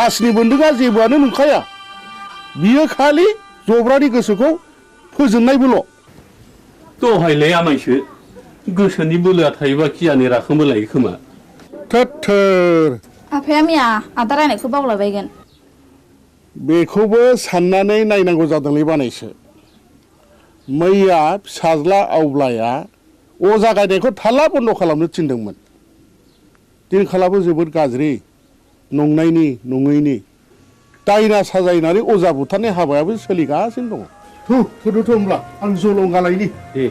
खासनि बोन्दोंआ जेबोआनो नंखाया बियो खालि जब्रानि गोसोखौ फोजोंनायबोल'। दहायलाय आमायसो गोसोनि बोलोआ थायोबा गियानि राखांबो लायो खोमा। थोर आफाया मैया आदा रायनायखौ बावलाबायगोन। बेखौबो साननानै नायनांगौ जादोंलै बानायसो। मैया फिसाज्ला आवब्लाया अजा गायनायखौ थाल्ला बन्द' खालामनो थिनदोंमोन। दिनखालाबो जोबोद गाज्रि नंनायनि नङैनि दायना साजायनानै अजा बुथारनाय हाबायाबो सोलिगासिनो दङ। थुदोथ' होनब्ला आं जलंगा लायनि। दे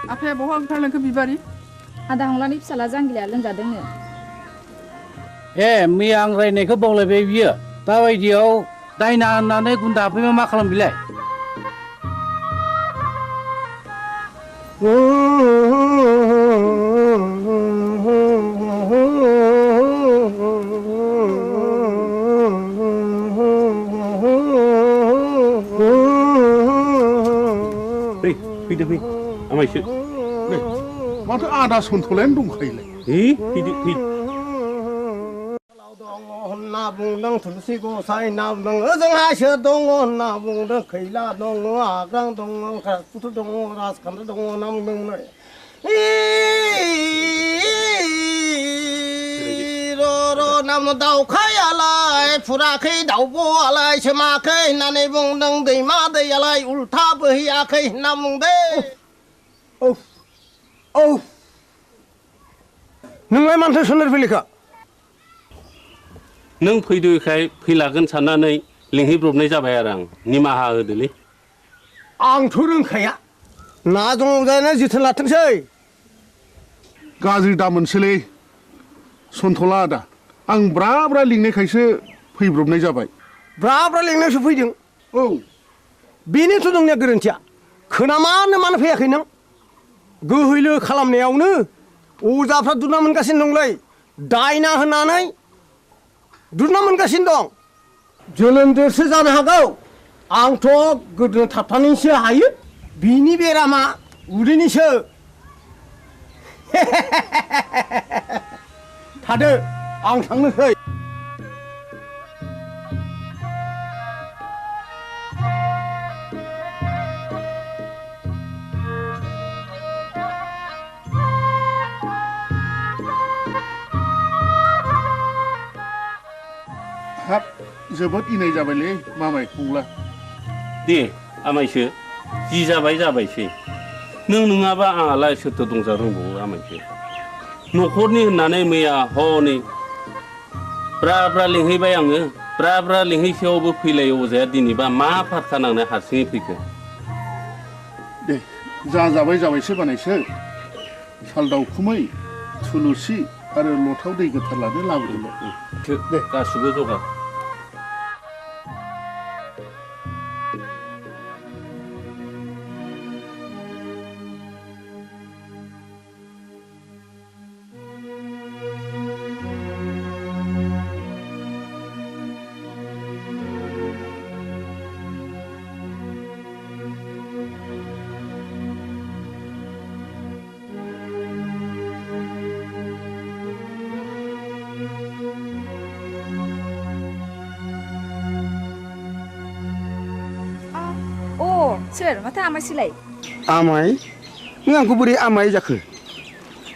आफाया बहा ओंखारलांखो बिबारि? आदा हंलानि फिसाला जांगिलाया लोमजादोंनो। ए मैया आं रायनायखौ बावलायबाय बियो दाबायदियाव दायना होननानै गुन्दा हाबफैबा मा खालाम बिलाय? फैदो फै आमायसो माथो आदा सन्थलायानो दंखायोलाय। फैदो फै होनना बुंदों थुलसि गसाइ होनना बुंदों ओजोंहायसो दङ होनना बुंदों खैला दङ आग्रां दङ राजपुत्र दङ राजखान्थि दङ होनना बुंदोंमोन। नाम दाउखायालाय फुराखै दाउब'आलाय सोमाखै होननानै बुंदों दैमा दैयालाय उल्था बोहैयाखै होनना बुंदों। नोंलाय मानोथो सोनार फैलिखा? नों फैदोखाय फैलागोन साननानै लिंहैब्रबनाय जाबाय आरो आं निमाहा होदोलै। आंथ' रोंखाया ना दङ जानो जोथोन लाथोंसै। गाज्रि दा मोनसोलै सन्थला आदा आं ब्रा ब्रा लिंनायखायसो फैब्रबनाय जाबाय। ब्रा ब्रा लिंनायसो फैदों। औ बेनोथ' नोंनिया गोरोन्थिया। खोनामानो मानो फैयाखै नों? गोहैलो खालामनायावनो अजाफ्रा दुना मोनगासिनो दंलै दायना होननानै दुना मोनगासिनो दं। जोलोमजोंसो जानो हागौ आंथ' गोदोना थाबथानानैसो हायो। बिनि बेरामा उदैनिसो। थादो आं थांनोसै। हाब जोबोद इनाय जाबायलै मामाय फंला। दे आमायसो जि जाबाय जाबायसै नों नङाबा आंहालाय सोरथो दंजा रोंबावो आमायसो। न'खरनि होननानै मैया हनै ब्रा ब्रा लिंहैबाय आङो ब्रा ब्रा लिंहैसेयावबो फैलाय अजाया दिनैबा मा फारखा नांनाय हारसिङै फैखो? दे जा जाबाय जाबायसो बानायसो साल दाउखुमै थुलुसि आरो लथाव दै गोथार लानो लाबोदोंल'। दे गासिबो जगार। सोर माथो आमायसोलाय? आमाय? नों आंखौ बोरै आमाय जाखो?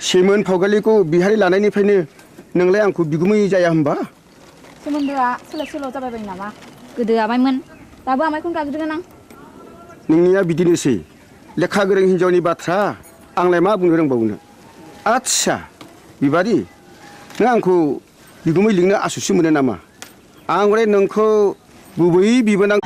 सेमोन फावगालिखौ बिहारि लानायनिफ्रायनो नोंलाय आंखौ बिगुमै जाया होनबा? सोमोन्दोआ सोलाय सोल' जाबायबाय नामा? गोदो आमायमोन दाबो आमायखौनो गाबज्रिगोन आं। नोंनिया बिदिनोसै लेखा गोरों हिन्जावनि बाथ्रा आंलाय मा बुंनो रोंबावनो। आच्छा बिबारि नों आंखौ बिगुमै लिंनो आसुसु मोनो नामा? आं हले नोंखौ गुबै बिबोनां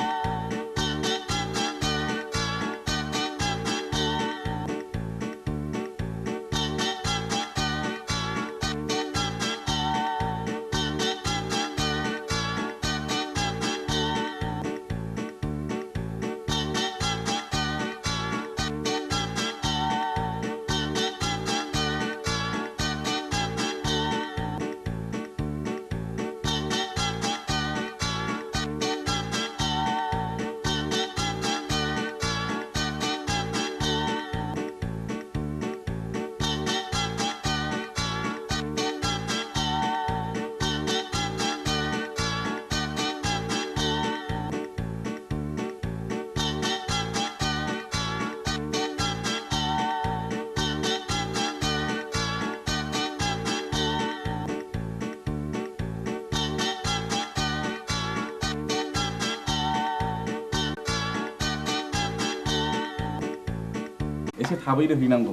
एसे थाबैनो हैनांगौ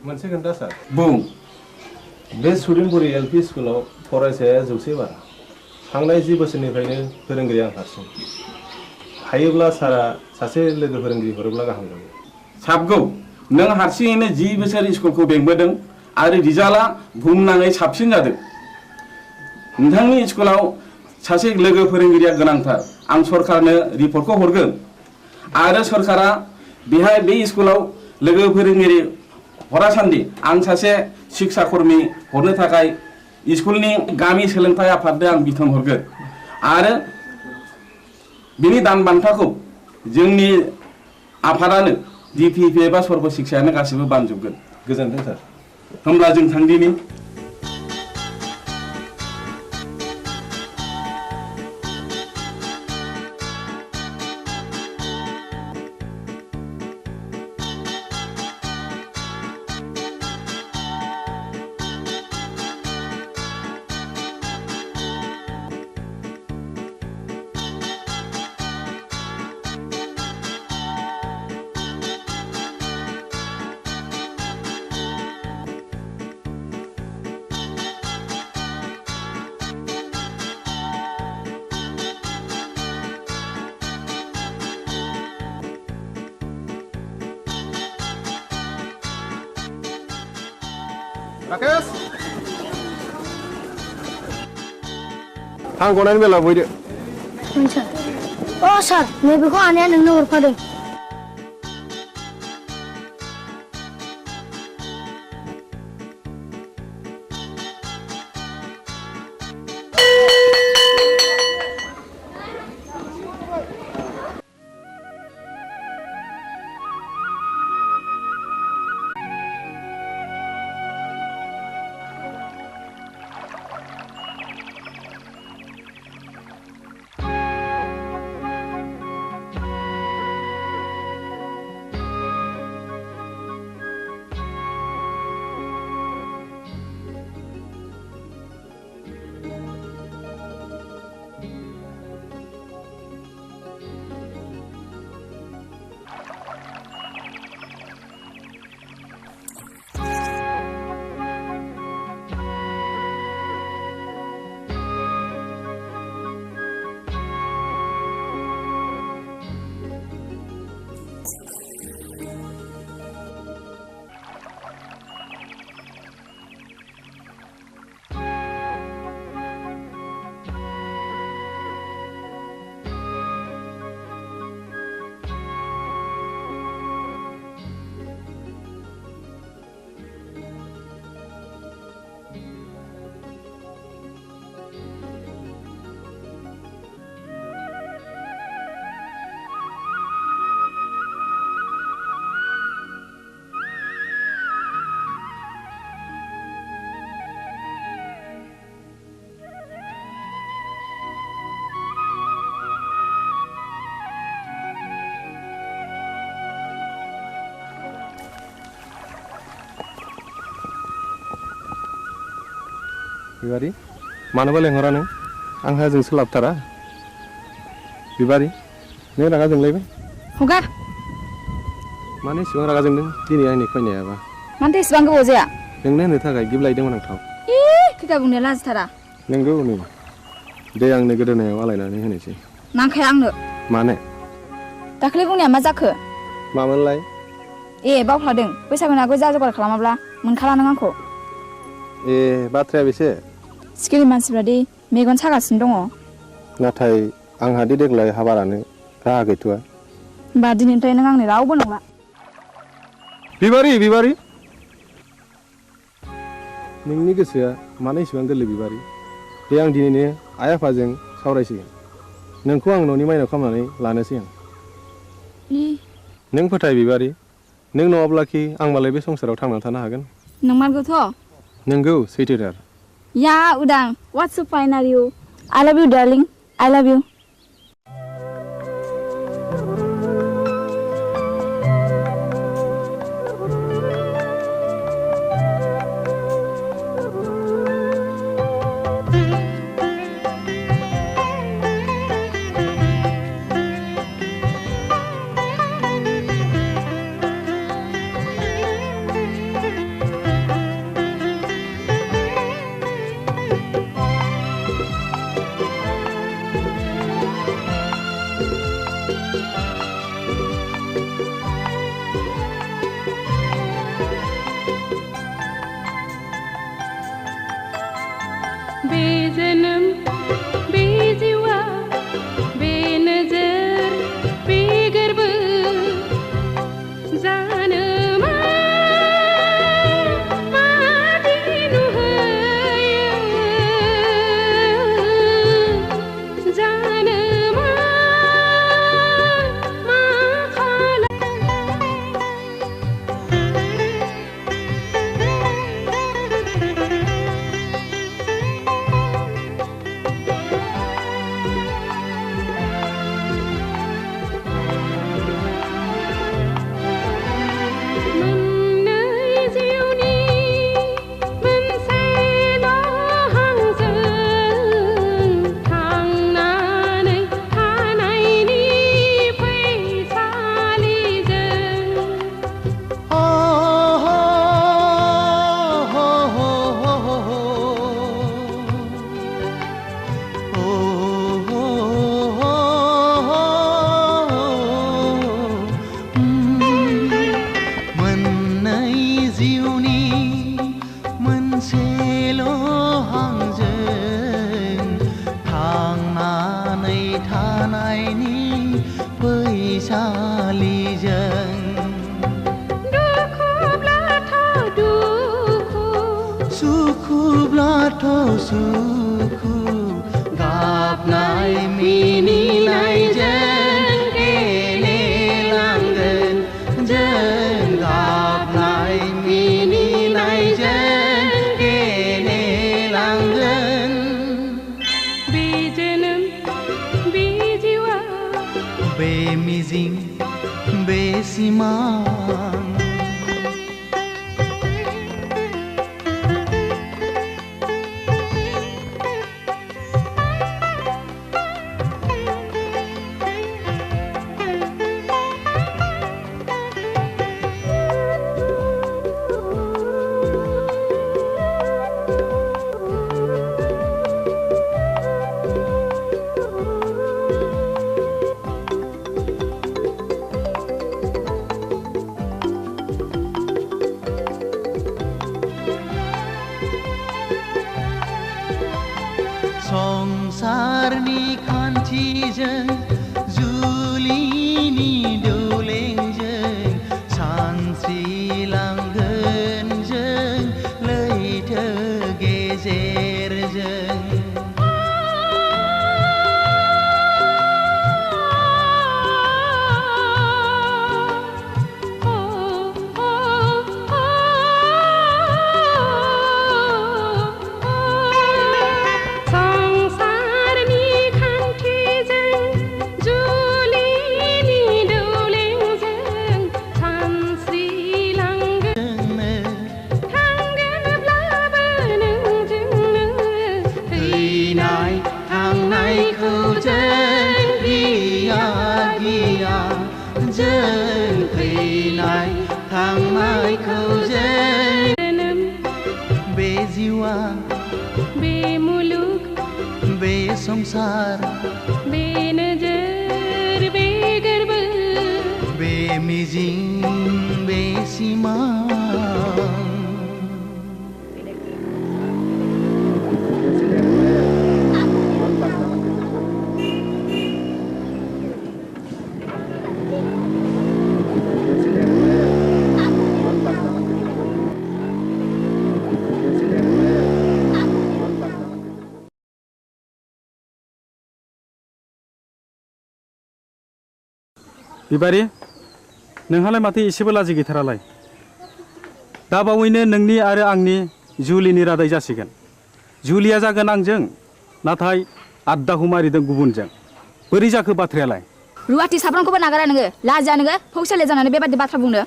मोनसे खोन्था सार बुं बे सुदिनपुरि एलपि स्कुलाव फरायसाया 100 बारा थांनाय 10 बोसोरनिफ्रायनो फोरोंगिरि आं हारसिं हायोब्ला सारा सासे लोगो फोरोंगिरि हरोब्ला गाहाम जागौ साबगौ नों हारसिङैनो 10 बोसोर स्कुलखौ बेंबोदों आरो रिजाल्टआ बुहुमनाङै साबसिन जादों नोंथांनि स्कुलाव सासे लोगो फोरोंगिरिया गोनांथार आं सरकारनो रिपर्टखौ हरगोन आरो सरकारा बेहाय बे स्कुलाव लोगो फोरोंगिरि हरासान्दि आं सासे शिक्षा कर्मी हरनो थाखाय स्कुलनि गामि सोलोंथाइ आफादनो आं बिथोन हरगोन आरो बिनि दान बान्थाखौ जोंनि आफादानो DPP एबा सर्ब शिक्षायानो गासिबो बानजोबगोन गोजोन्थों सार होमब्ला जों थांदिनि राकेश आं गनायनि बेला बयदो सार सार नैबेखौ आनैया नोंनो हरफादों बिबारी मानोबा लेंहरा नों आंहा जों सोलाबथारा बिबारी नों रागा जोंलायबाय हगार मानो एसेबां रागा जोंदों दिनै आंनि फैनायाबा मानोथो एसेबां गोबाव जाया नोंनो होनो थाखाय गिबलायदोंमोन आं थाव खैथा बुंनो लाजिथारा नोंगौ नै दे आंनो गोदोनायाव आलायनानै होनोसै नांखाया आंनो मानो दाखालि बुंनाया मा जाखो मामोनलाय ए बावफ्लादों बैसागुनि आगोल जा जगार खालामाब्ला मोनखाला नों आंखौ ए बाथ्राया बेसे सिखिरि मानसिफ्रा दि मेगन सागासिनो दङ नाथाय आंहा दि देग्लाय हाबारानो राहा गैथ'आ होमबा दिनैनिफ्राय नों आंनि रावबो नंला बिबारी बिबारी नोंनि गोसोआ मानो इसेबां गोरलै बिबारी दे आं दिनैनो आइ आफाजों सावरायसिगोन नोंखौ आं न'नि माइनाव खालामनानै लानोसै आं नों फोथाय बिबारी नों नङाब्लाखि आं मालाय बे संसाराव थांनानै थानो हागोन नंमारगौथ' नोंगौ सैथोथार या उदां what's so fine are you I love you darling I love you सालिजों सुखुब्लाथ' सुखु गाबनाय मिनिनायजों गेलेलांगोन जों गाबनाय मिनिनायजों गेलेलांगोन बे जोनोम बे जिउआ बे मिजिं बे सिमां संसारनि खान्थिजों जुलिनि दौलेंजों सानस्रिलांगोन जों लैथो गेजेरजों संसार बे नजर बे गर्व बे मिजिं बे सिमां बिबारि नोंहालाय माथो एसेबो लाजि गैथारालाय दा बावैनो नोंनि आरो आंनि जुलिनि रादाय जासिगोन जुलिया जागोन आंजों नाथाय आद्दाखौ मारिदों गुबुनजों बोरै जाखो बाथ्रायालाय रुवाथि साब्रांखौबो नागारा नोङो लाजिया नोङो फौसाले जानानै बेबादि बाथ्रा बुंनो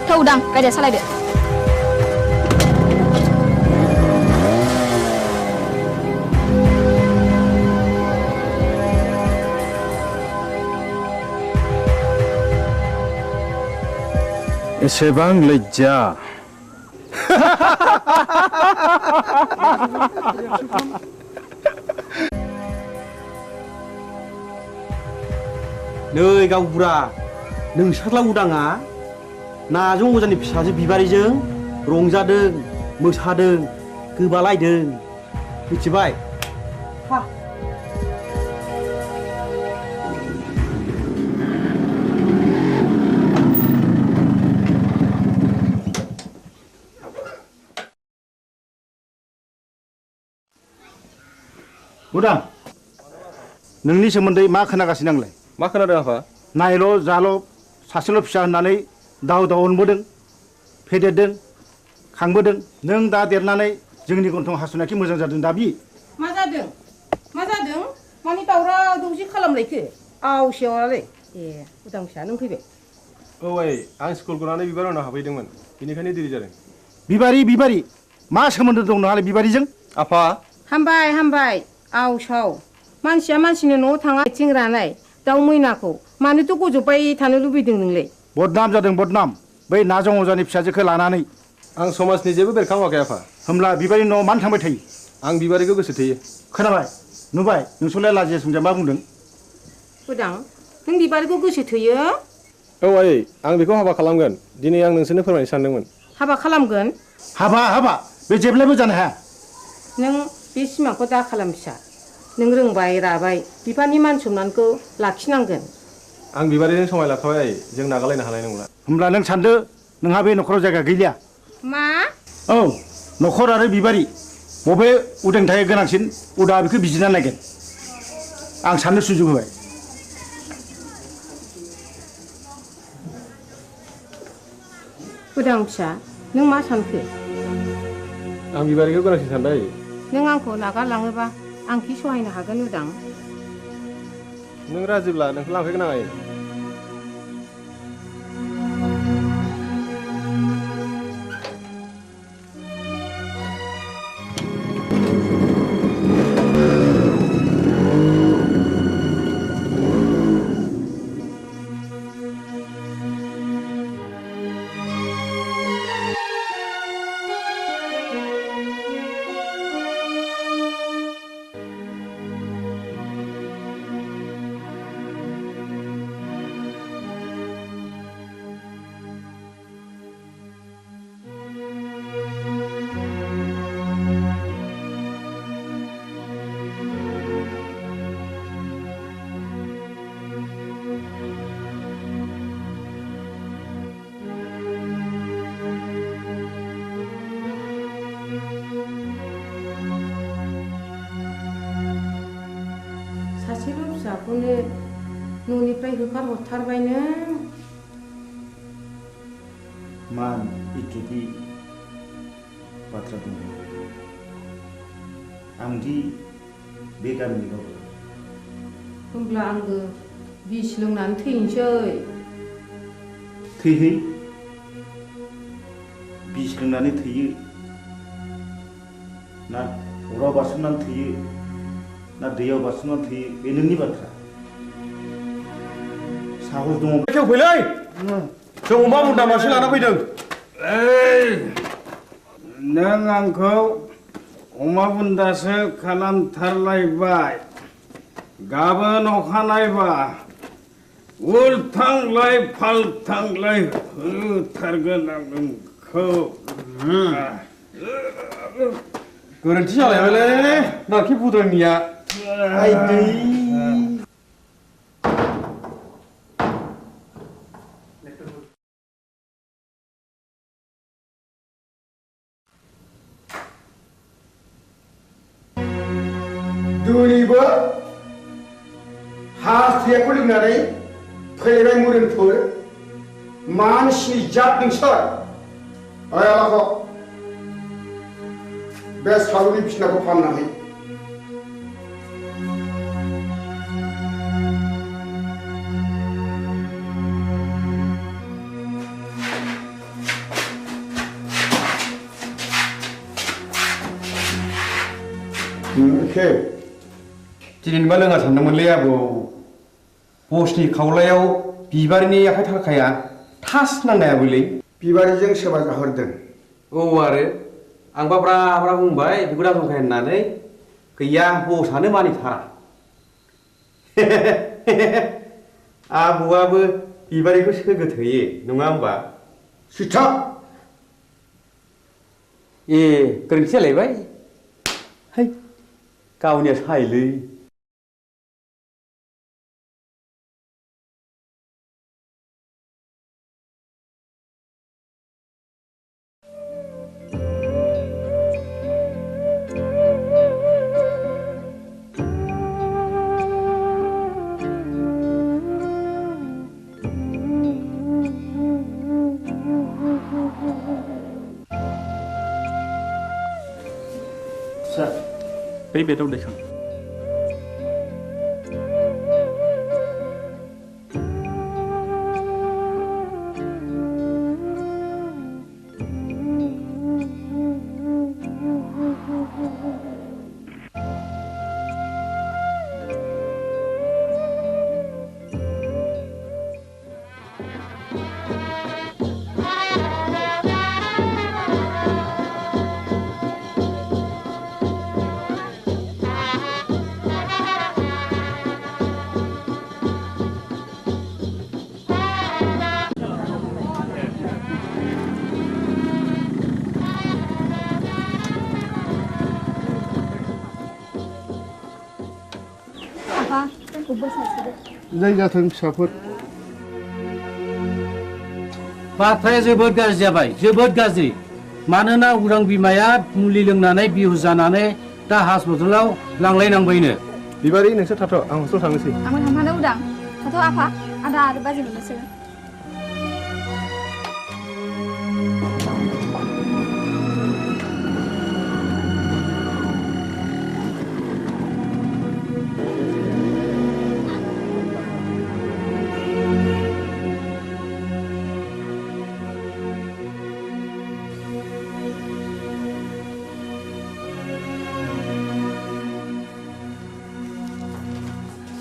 थौदां गारिया सालायदो एसेबां लज्जा नै गावबुरा नोंसोरला उदाङा नाजों अजानि फिसाजो बिबारिजों रंजादों मोसादों गोबालायदों मिथिबाय उदां नोंनि सोमोन्दै मा खोनागासिनो आंलाय मा खोनादों आफा नायल' जाल' सासेल' फिसा होननानै दाव दाव अनबोदों फेदेरदों खांबोदों नों दा देरनानै जोंनि गन्थं हासुनायखि मोजां जादों दाबि मा जादों मानि दावराव दावसि खालामलायखो आवसेवालाय ए उदां फिसा नों फैबाय औ आइ आं स्कुल गनानै बिबार उनाव हाबहैदोंमोन बेनिखायनो देरि जादों बिबारि मा सोमोन्दो दं नोंहालाय बिबारिजों आफा हामबाय आवसाव मानसिया मानसिनि न'आव थाङा आथिं रानाय दाउ मैनाखौ मानोथ' गजबबाय थानो लुबैदों नोंलाय बदनाम जादों बदनाम बै नाजों अजानि फिसाजोखौ लानानै आं समाजनि जेबो बेरखाङाखै आफा होमब्ला बिबारि न'आव मानो थांबाय थायो आं बिबारिखौ गोसो थोयो खोनाबाय नुबाय नोंसोरलाय लाजिया सोंजा मा बुंदों उदां नों बिबारिखौ गोसो थोयो औ आइ आं बेखौ हाबा खालामगोन दिनै आं नोंसोरनो फोरमायनो सानदोंमोन हाबा खालामगोन हाबा बे जेब्लायबो जानो हाया नों बे सिमांखौ दा खालाम फिसा नों रोंबाय राबाय बिफानि मान सन्मानखौ लाखिनांगोन। आं बिबारिजों समाय लाखाबाय आयै जों नागारलायनो हानाय नंला। होमब्ला नों सानदो नोंहा बे न'खराव जायगा गैलिया। मा? औ न'खर आरो बिबारि बबे उदांनि थाखाय गोनांसिन उदा बेखौ बिजिरना नायगोन। आं साननो सुजुग होबाय। उदां फिसा नों मा सानखो? आं बिबारिखौ गोनांसिन सानबाय आयै। नों आंखौ नागारलाङोबा आं कि सहायनो हागोन उदां? नों राजिब्ला नोंखौ लांफैगोन आं आयै। सासेल' फिसाखौनो न'निफ्राय होखारहरथारबाय नों। मान इज्जतनि बाथ्रा बुंदों। आंदि बे गामिनि गावबुरा। होमब्ला आंबो बिस लोंनानै थैनोसै। थैहै बिस लोंनानै थैयो ना अराव बारसोमनानै थैयो ना दैयाव बारसोमनानै थैयो बे नोंनि बाथ्रा। साहस दङ खेवफैलै जों अमा बुन्दा मासे लाना फैदों। नों आंखौ अमा बुन्दासो खालामथारलायबाय। गाबोन अखानायबा उल्थांलाय फाल्थांलाय होथारगोन आं नोंखौ। गोरोन्थि जालायबायलै नारखि बुद्रायनिया। आइदै दिनैबो हासुदैखौ लोंनानै फैबाय मोदोमफोर मानसिनि जात नोंसोर। आयालाखौ बे सालुनि बिसिनाखौ फाहामनानै दिनैबा लोङा सानदोंमोनलै आबौ। बसनि खावलायाव बिबारिनि आखाइ थाखाया थास नांनायाबोलै। बिबारिजों सोरबा जाहरदों। औ आरो आंबा ब्रा ब्रा बुंबाय बेखौ दाजंखाय होननानै गैया बसआनो मानिथारा। आबौआबो बिबारिखौ सोगोथोयो नङा होमबा? सिथा ए गोरोन्थि जालायबाय। है गावनिया सायलै। बै बेदाव दैखां। आफा जोंखौ बोर सारस्रिदो जाय जाथों फिसाफोर बाथ्राया जोबोद गाज्रि जाबाय जोबोद गाज्रि मानोना उरां बिमाया मुलि लोंनानै बिहुस जानानै दा हासपातालाव लांलायनांबायनो बिबारि नोंसोर थाथ' आं हस्टेल थांनोसै आंबो थांफानो उदां थाथ' आफा आदा आरो बाजै मोननोसै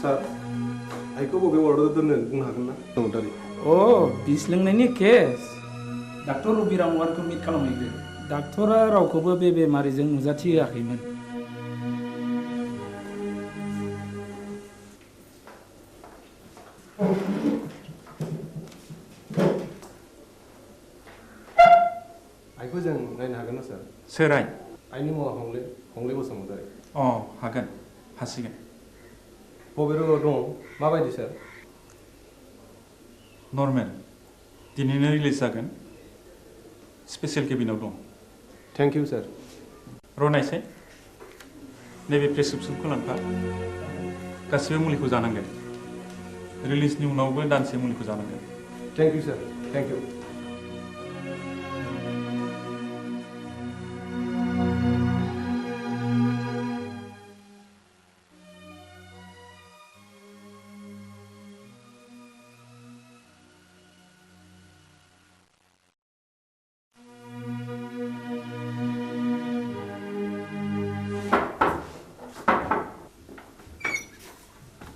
सार आइखौ बबे वार्डआव दोननो बुंनो हागोन ना नोंथारि बिस लोंनायनि केस डाक्टर रबिराम वारखौ मिट खालामहैग्रो डाक्टरा रावखौबो बे बेमारिजों नुजाथिहोआखैमोन आइखौ जों नायनो हागोन ना सार सोर आइ आइनि मुङा हंले बसुमतारि हागोन हासिगोन बबे रोगाव दं माबायदि सार नर्मेल दिनैनो रिलिज जागोन स्पेसियेल केबिनाव दं थेंक इउ सार रनायसाय नैबे प्रेसक्रिप्सनखौ लांफा गासिबो मुलिखौ जानांगोन रिलिजनि उनावबो दानसे मुलिखौ जानांगोन thank you sir thank you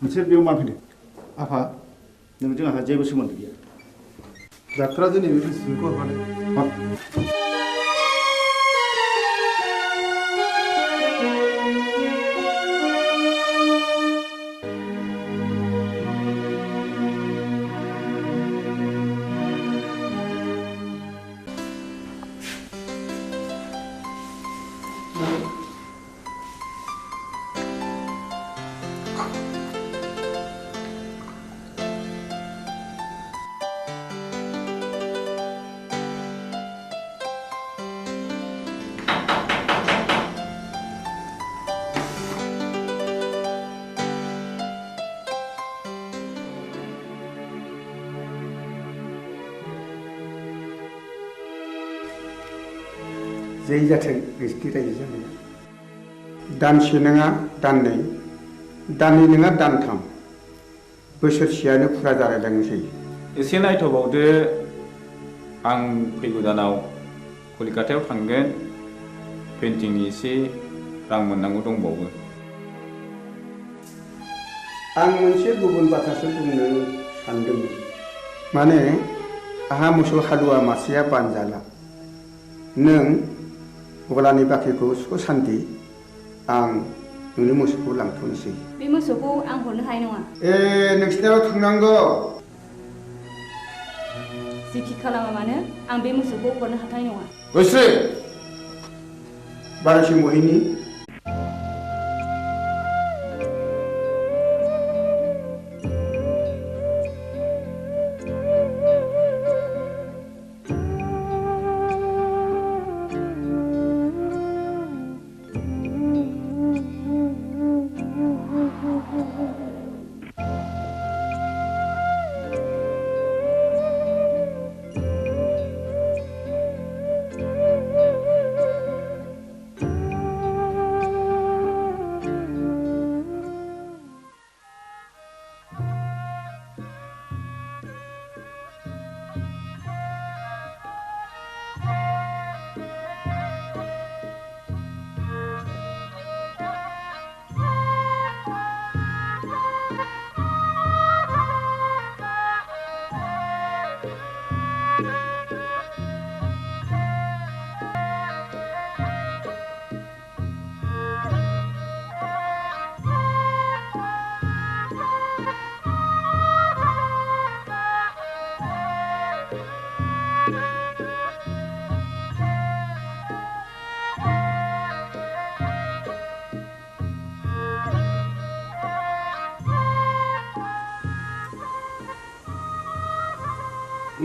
नोंसोर बेयाव मा फैदों आफा नोंजों आंहा जेबो सोमोन्दो गैया डाक्टरा दिनै बे प्रेसक्रिप्सनखौ हरफादों जै जाथों नोंसिनि रायजो जानाया दानसे नङा दाननै दाननै नङा दानथाम बोसोरसेयानो फुरा जालायलांनोसै एसे नायथ'बावदो आं फैगौ दानाव कलिकातायाव थांगोन पेन्टिंनि एसे रां मोननांगौ दंबावो आं मोनसे गुबुन बाथ्रासो बुंनो सानदोंमोन माने आहा मोसौ हालुवा मासेया बानजाला नों गलानि बाख्रिखौ सुख सान्ति आं नोंनि मोसौखौ लांथ'नोसै बे मोसौखौ आं हरनो हानाय नङा नोंसिनाव थांनांगौ जिखि खालामा मानो आं बे मोसौखौ हरनो हाथाय नङा गोसो बारासि महिनी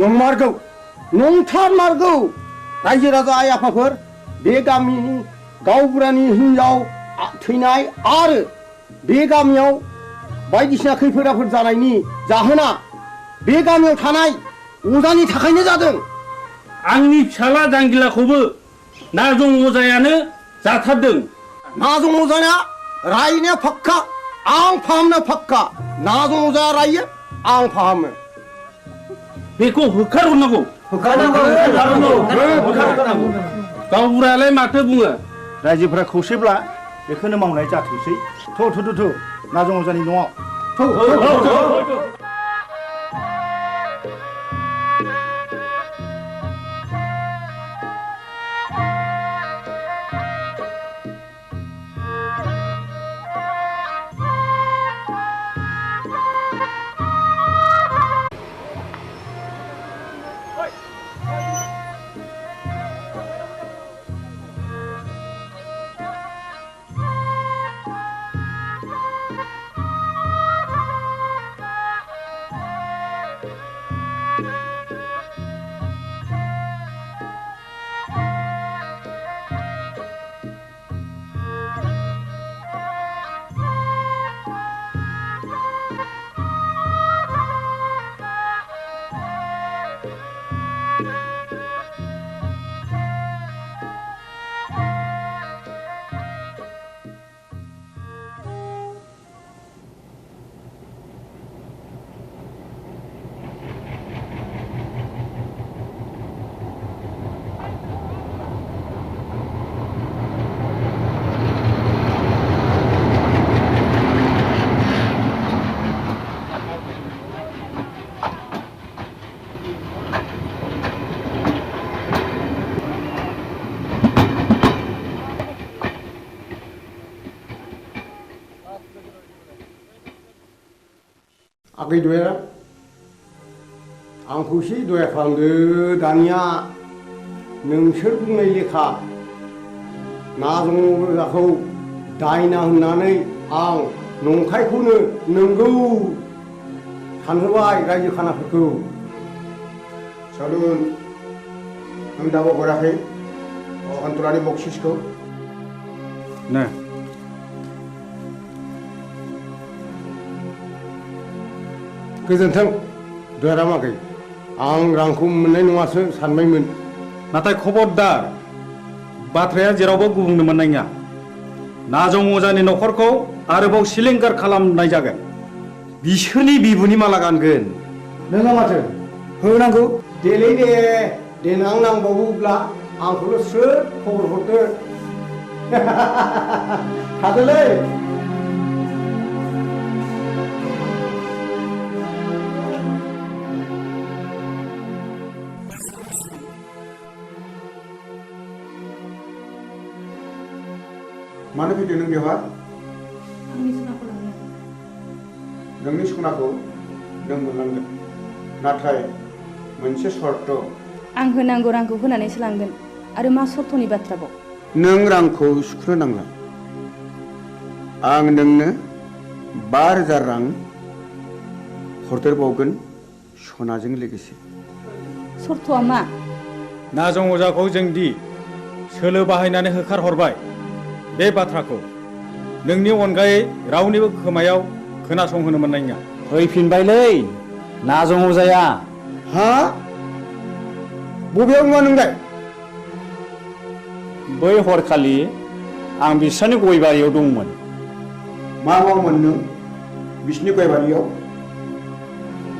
नंमारगौ नंथारमारगौ रायजो राजा आइ आफाफोर बे गामिनि गावबुरानि हिनजाव थैनाय आरो बे गामियाव बायदिसिना खैफोद आफोद जानायनि जाहोना बे गामियाव थानाय अजानि थाखायनो जादों। आंनि फिसाला जांगिलाखौबो नाजं अजायानो जाथारदों। नाजं अजाया रायनाया फाक्का आं फाहामनो फाक्का नाजं अजाया रायो आं फाहामो। बेखौ होखारहरनांगौ। गावबुरायालाय माथो बुङो? रायजोफोरा खौसेब्ला बेखौनो मावनाय जाथोंसै। थौ नाजं अजानि न'आव आगै दया आंखौ एसे दया खालामदो दानिया नोंसोर बुंनाय लेखा नाजं अजाखौ दायना होननानै आं नंखायखौनो नंगौ सानहोबाय रायजो खानाफोरखौ। सालुन आं दाबो हराखै अखान्तरानि बक्सिसखौ नो गोजोन्थों दयाराम आगै आं रांखौ मोननाय नङासो सानबायमोन। नाथाय खबरदार बाथ्राया जेरावबो गुबुंनो मोननाय नङा। नाजं अजानि न'खरखौ आरोबाव सिलिंखार खालामनाय जागोन। बिसोरनि बिबुनि माला गानगोन। नोंहा माथो होनांगौ देलै दे देनां नांबावोब्ला आंखौल' स्रोद खबर हरदो थादोलै। मानो फैदों नों बेवहाय? नोंनि सनाखौ नों मोनलांगोन नाथाय मोनसे सर्त। आं होनांगौ रांखौ होनानैसो लांगोन आरो मा सर्तनि बाथ्राबाव? नों रांखौ सुख'नो नांला। आं नोंनो 5,000 रां हरदेरबावगोन सनाजों लोगोसे। सर्तआ मा? नाजं अजाखौ जोंदि सोलो बाहायनानै होखारहरबाय बे बाथ्राखौ नोंनि अनगायै रावनिबो खोमायाव खोनासंहोनो मोननाय नङा। फैफिनबायलै नाजं अजाया। हा बबेयाव नङा नोंलाय? बै हरखालि आं बिस्रानि गय बारियाव दंमोन। मा मावोमोन नों बिसिनि गय बारियाव?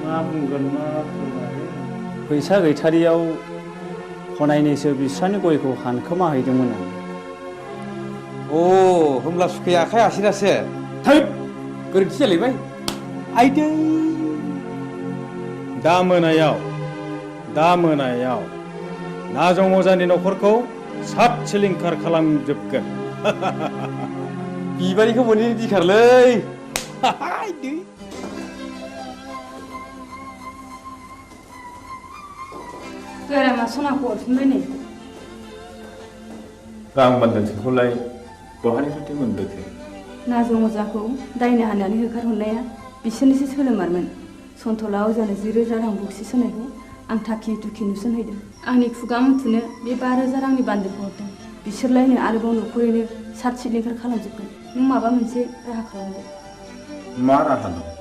मा बुंगोन मा फैसा गैथारियाव हनायनैसो बिस्रानि गयखौ हानखोमा हैदोंमोन आं। अ होमब्ला सुखैया आखाइ आसिरासो। थै गोरोन्थि जालायबाय। आइदै दा मोनायाव नाजं अजानि न'खरखौ साब सिलिंखार खालामजोबगोन। बिबारिखौ मोनैनि दिखारलै। गोरामा सनाखौ हरफिनबाय नै। रां बान्दोनसेखौलाय बहानिफ्रायथो मोनबोखो? नाजं अजाखौ दायना होनानै होखारहरनाया बिसोरनिसो सोलोमारमोन। सन्थला अजानो 10,000 रां बक्सिस होनायखौ आं थाखि दुखि नुसनहैदों आंनि खुगा मुथुनो बे 5,000 रांनि बान्दोलखौ हरदों बिसोरलायनो आरोबाव न'खरैनो सात सिलिंखार खालामजोबगोन नों माबा मोनसे राहा खालामदो मा राहा दं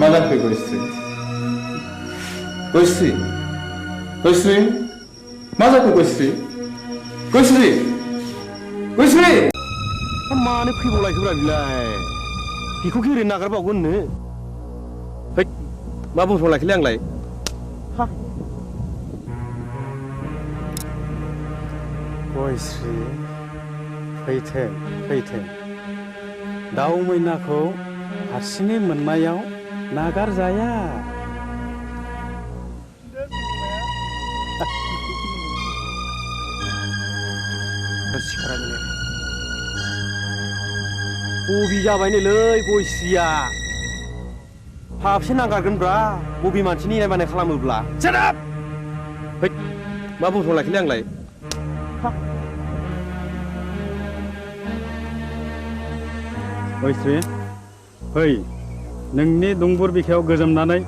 मा जाखो गयस्रि गयस्रि गयस्रि मा जाखो गयस्रि गयस्रि गयस्रि मानो फैबावलायखोब्रा बिलाय बेखौ गेरेनो नागारबावगोननो है मा बुंफ्रावलायखोलै आंलाय गयस्रि फैथों दाउ मैनाखौ हारसिङै मोननायाव नागारजाया बबे जाबायनोलै गयस्रिया हाबसे नागारगोनब्रा बबे मानसिनि इनाय मानाय खालामोब्ला है मा बुंफ्रावलायखोलै आंलाय गयस्रि फै नोंनि दुंबुर बिखायाव गोजोमनानै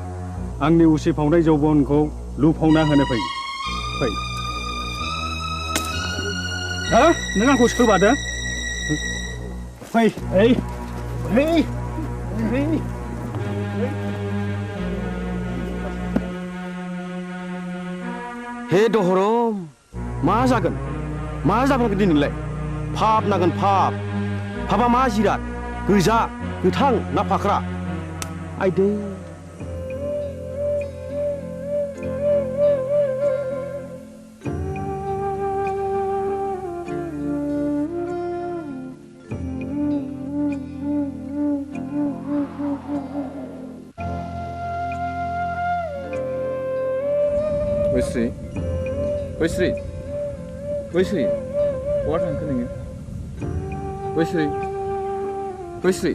आंनि उसिफावनाय जौबनखौ लुफावना होनो फै नों आंखौ सोबादो फै हे दहरम मा जागोन मा जागोन दिनैलाय फाप नागोन फापा मा जिराद गोजा गोथां ना फाख्रा आइदै गयस्रि बहा थांखो नोङो गयस्रि गयस्रि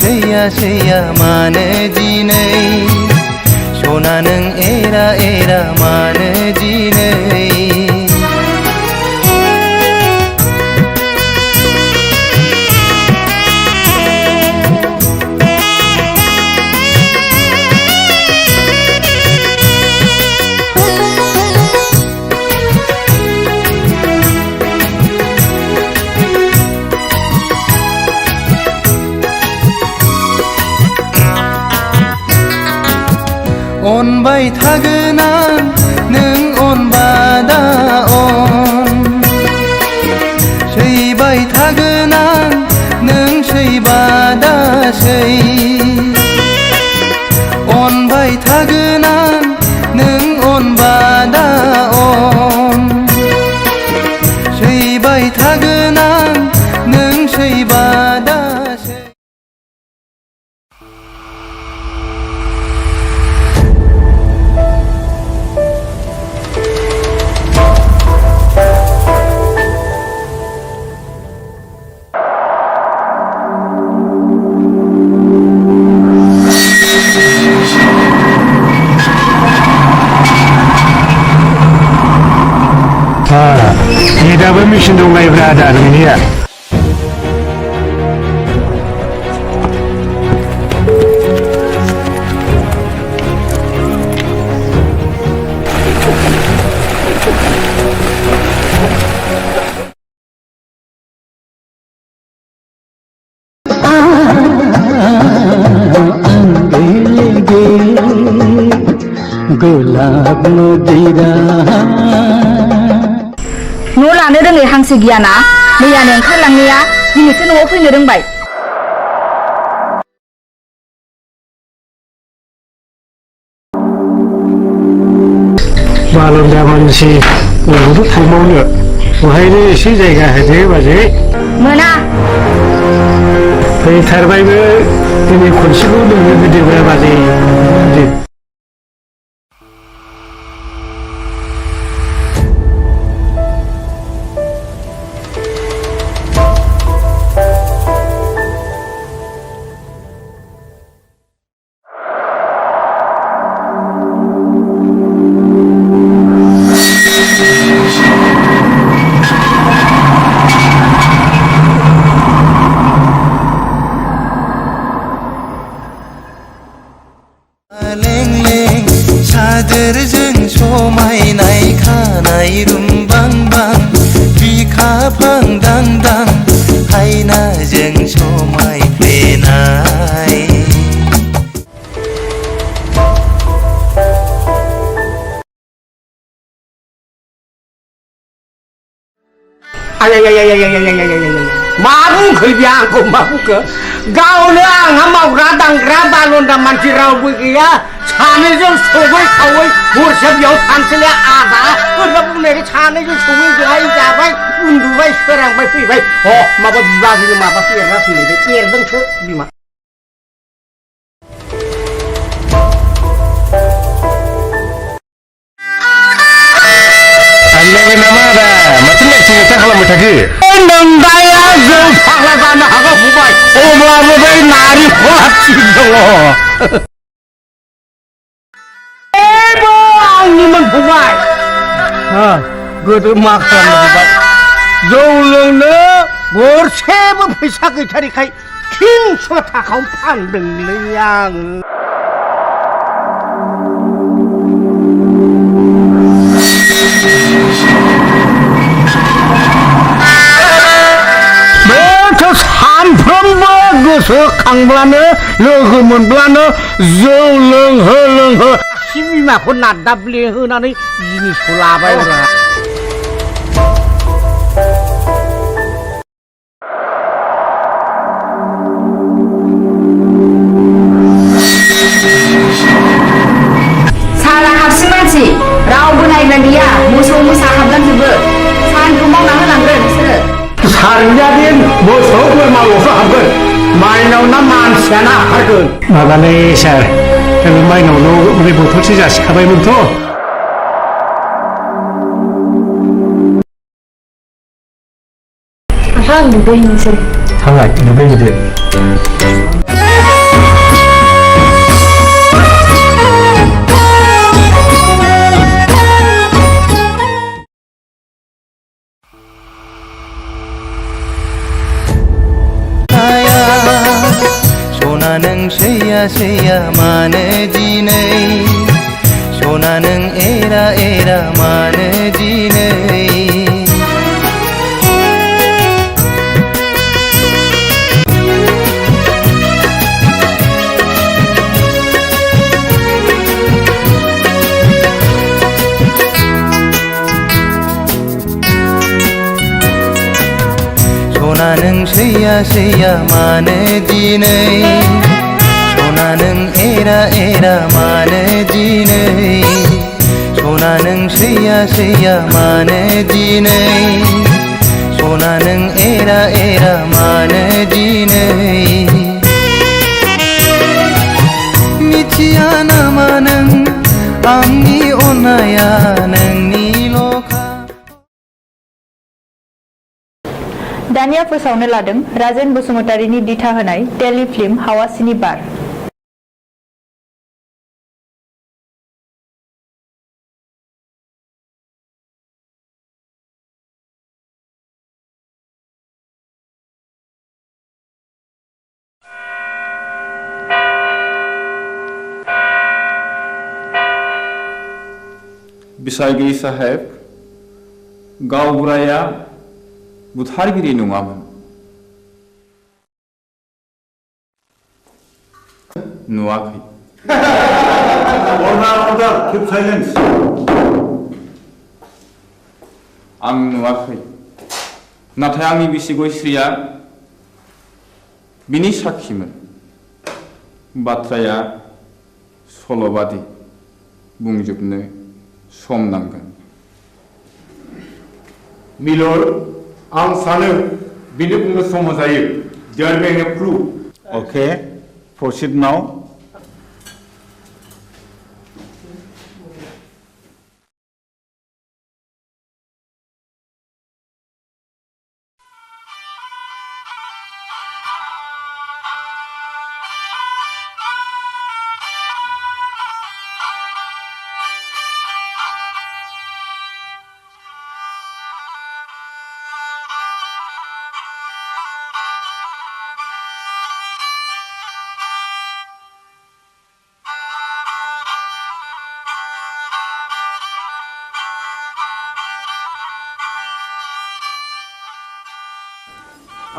सैया सैया मानो दिनै सना नों एरा एरा मानो दिनै अनबाय थागोन आं नों अनबादा अन सैबाय थागोन आं नों सैबादा सै अनबाय थागोन आं नों अनबादा अन सैबाय थागोन आं नों सैबादा सै दाबो मेचिन दंलायब्रा आदा नोंनिया गोलाब नदीरा न' लानो रोङै हांसो गियाना मैयानो ओंखारलांनाया दिनैसो न'आव फैनो रोंबाय बालन्दा मानसि बबावथ' थांबावनो बहायनो एसे जायगा होदो बाजै मोना फैथारबायबो दिनै खनसेखौ लोंनो होदोब्रा बाजै सादोरजों समायनाय खानाय रुमबांबां बिखाफां दांदां हायनाजों समायफ्लेनाय मा बुंखो बे आंखौ मा बुंखो गावनो आंहा मावग्रा दांग्रा बालन्दा मानसि रावबो गैया सानैजों सबै खावै हरसे बेयाव थानोसैलाय आदा ओरैनो बुंनायखाय सानैजों सबै जाबाय जाबाय उन्दुबाय सोरांबाय फैबाय ह माबा बिबाजैनो माबा एरना फैलायबाय एरदोंसो बिमा थांलायबाय नामा आदा माथो लेक्सि लेक्सा खालामबाय थाखो नोंदाया जों फाग्ला जानो हागौ फंबाय अब्लाबो बै नारेंखला थिग दङ आंनिमोन फंबाय गोदो मा खालामनो फंबाय जौ लोंनो गरसेबो फैसा गैथारिखाय 300 थाखायाव फानदोंलै आङो सानफ्रोमबो गोसोखांब्लानो लोगो मोनब्लानो जौ लोंहो लोंहो बिमाखौ नादाब्ले होनानै जिनिसखौ लाबाय सारा हारसिं मानसि रावबो नायग्रा गैया मोसौ मोसा हाबलांजोबो सानखौ मावना होनांगोन नोंसोरो सारजादिन मोसौ बोरमाल'सो हाबगोन माइनाव ना मानसियानो हाबगोन माबालै सार माइनावल' बे बथलसे जासिखाबायमोनथ' आं दुगैनोसै थांलाय दुगैहैदो सैया सैया मानो दिनै सना नों एरा एरा मानो दिनै सना नों सैया सैया मानो दिनै सना नों एरा एरा मानो दिनै सना नों सैया सैया मानो दिनै सना नों एरा एरा मानो दिनै मिथिया नामा नों आंनि अननाया नोंनिल'खा दानिया फोसावनो लादों राजेन बसुमतारीनि दिथा होनाय टेलिफिल्म हावासिनि बार। बिसायगिरि साहेब गावबुराया बुथारगिरि नङामोन नुवाखै आं नुवाखै नाथाय आंनि बिसि गयस्रिया बिनि साखिमोन बाथ्राया सल'बादि बुंजोबनो सम नांगोन मिलर आं सानो बिनो बुंनो सम जायो there being a proof okay proceed now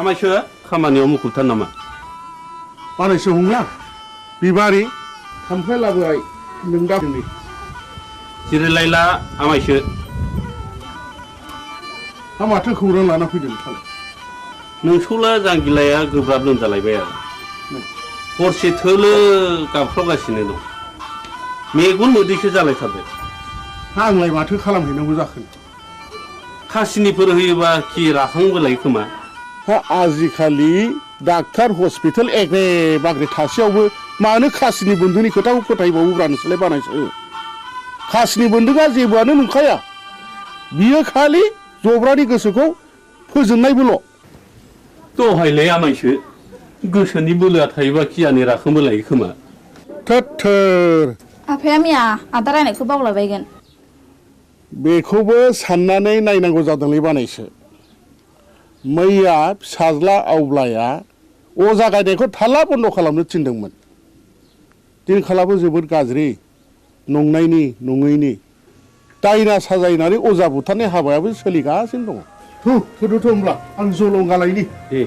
आमायसो खामानियाव मुखुबथार नामा बानायसो हंला बिबारि थांफ्लाय लाबोबाय नों दा जिरायलायला आमायसो हा माथो खौरां लाना फैदों नोंसौला जांगिलाया गोब्राब लोमजालायबाय आरो हरसे थोलो गाबख्रावगासिनो दं मेगन मोदैसो जालायथारबाय आंलाय माथो खालामहैनांगौ जाखो खासिनिफोर होयोबा खि राखांबोलाय खोमा आजिखालि डाक्टार हस्पिटाल एग्रे बाग्रे थासेयावबो मानो खासिनि बन्दुनि खोथाखौ फोथायबावोब्रा नोंसोरलाय बानायसो खासिनि बन्दुकआ जेबोआनो नंखाया बियो खालि जब्रानि गोसोखौ फोजोननायबोल' दहायलाय आमायसो गोसोनि बोलोआ थायोबा खियानि राखांबोलायो खोमा थोर आफाया मैया आदा रायनायखौ बावलायबायगोन बेखौबो साननानै नायनांगौ जादोंलै बानायसो मैया फिसाज्ला आवब्लाया अजा गायनायखौ थाला बन्द खालामनो थिनदोंमोन दिनखालाबो जोबोद गाज्रि नंनायनि नङैनि दायना साजायनानै अजा बुथारनाय हाबायाबो सोलिगासिनो दङ थोदोथ' होमब्ला आं जलंगालायनि दे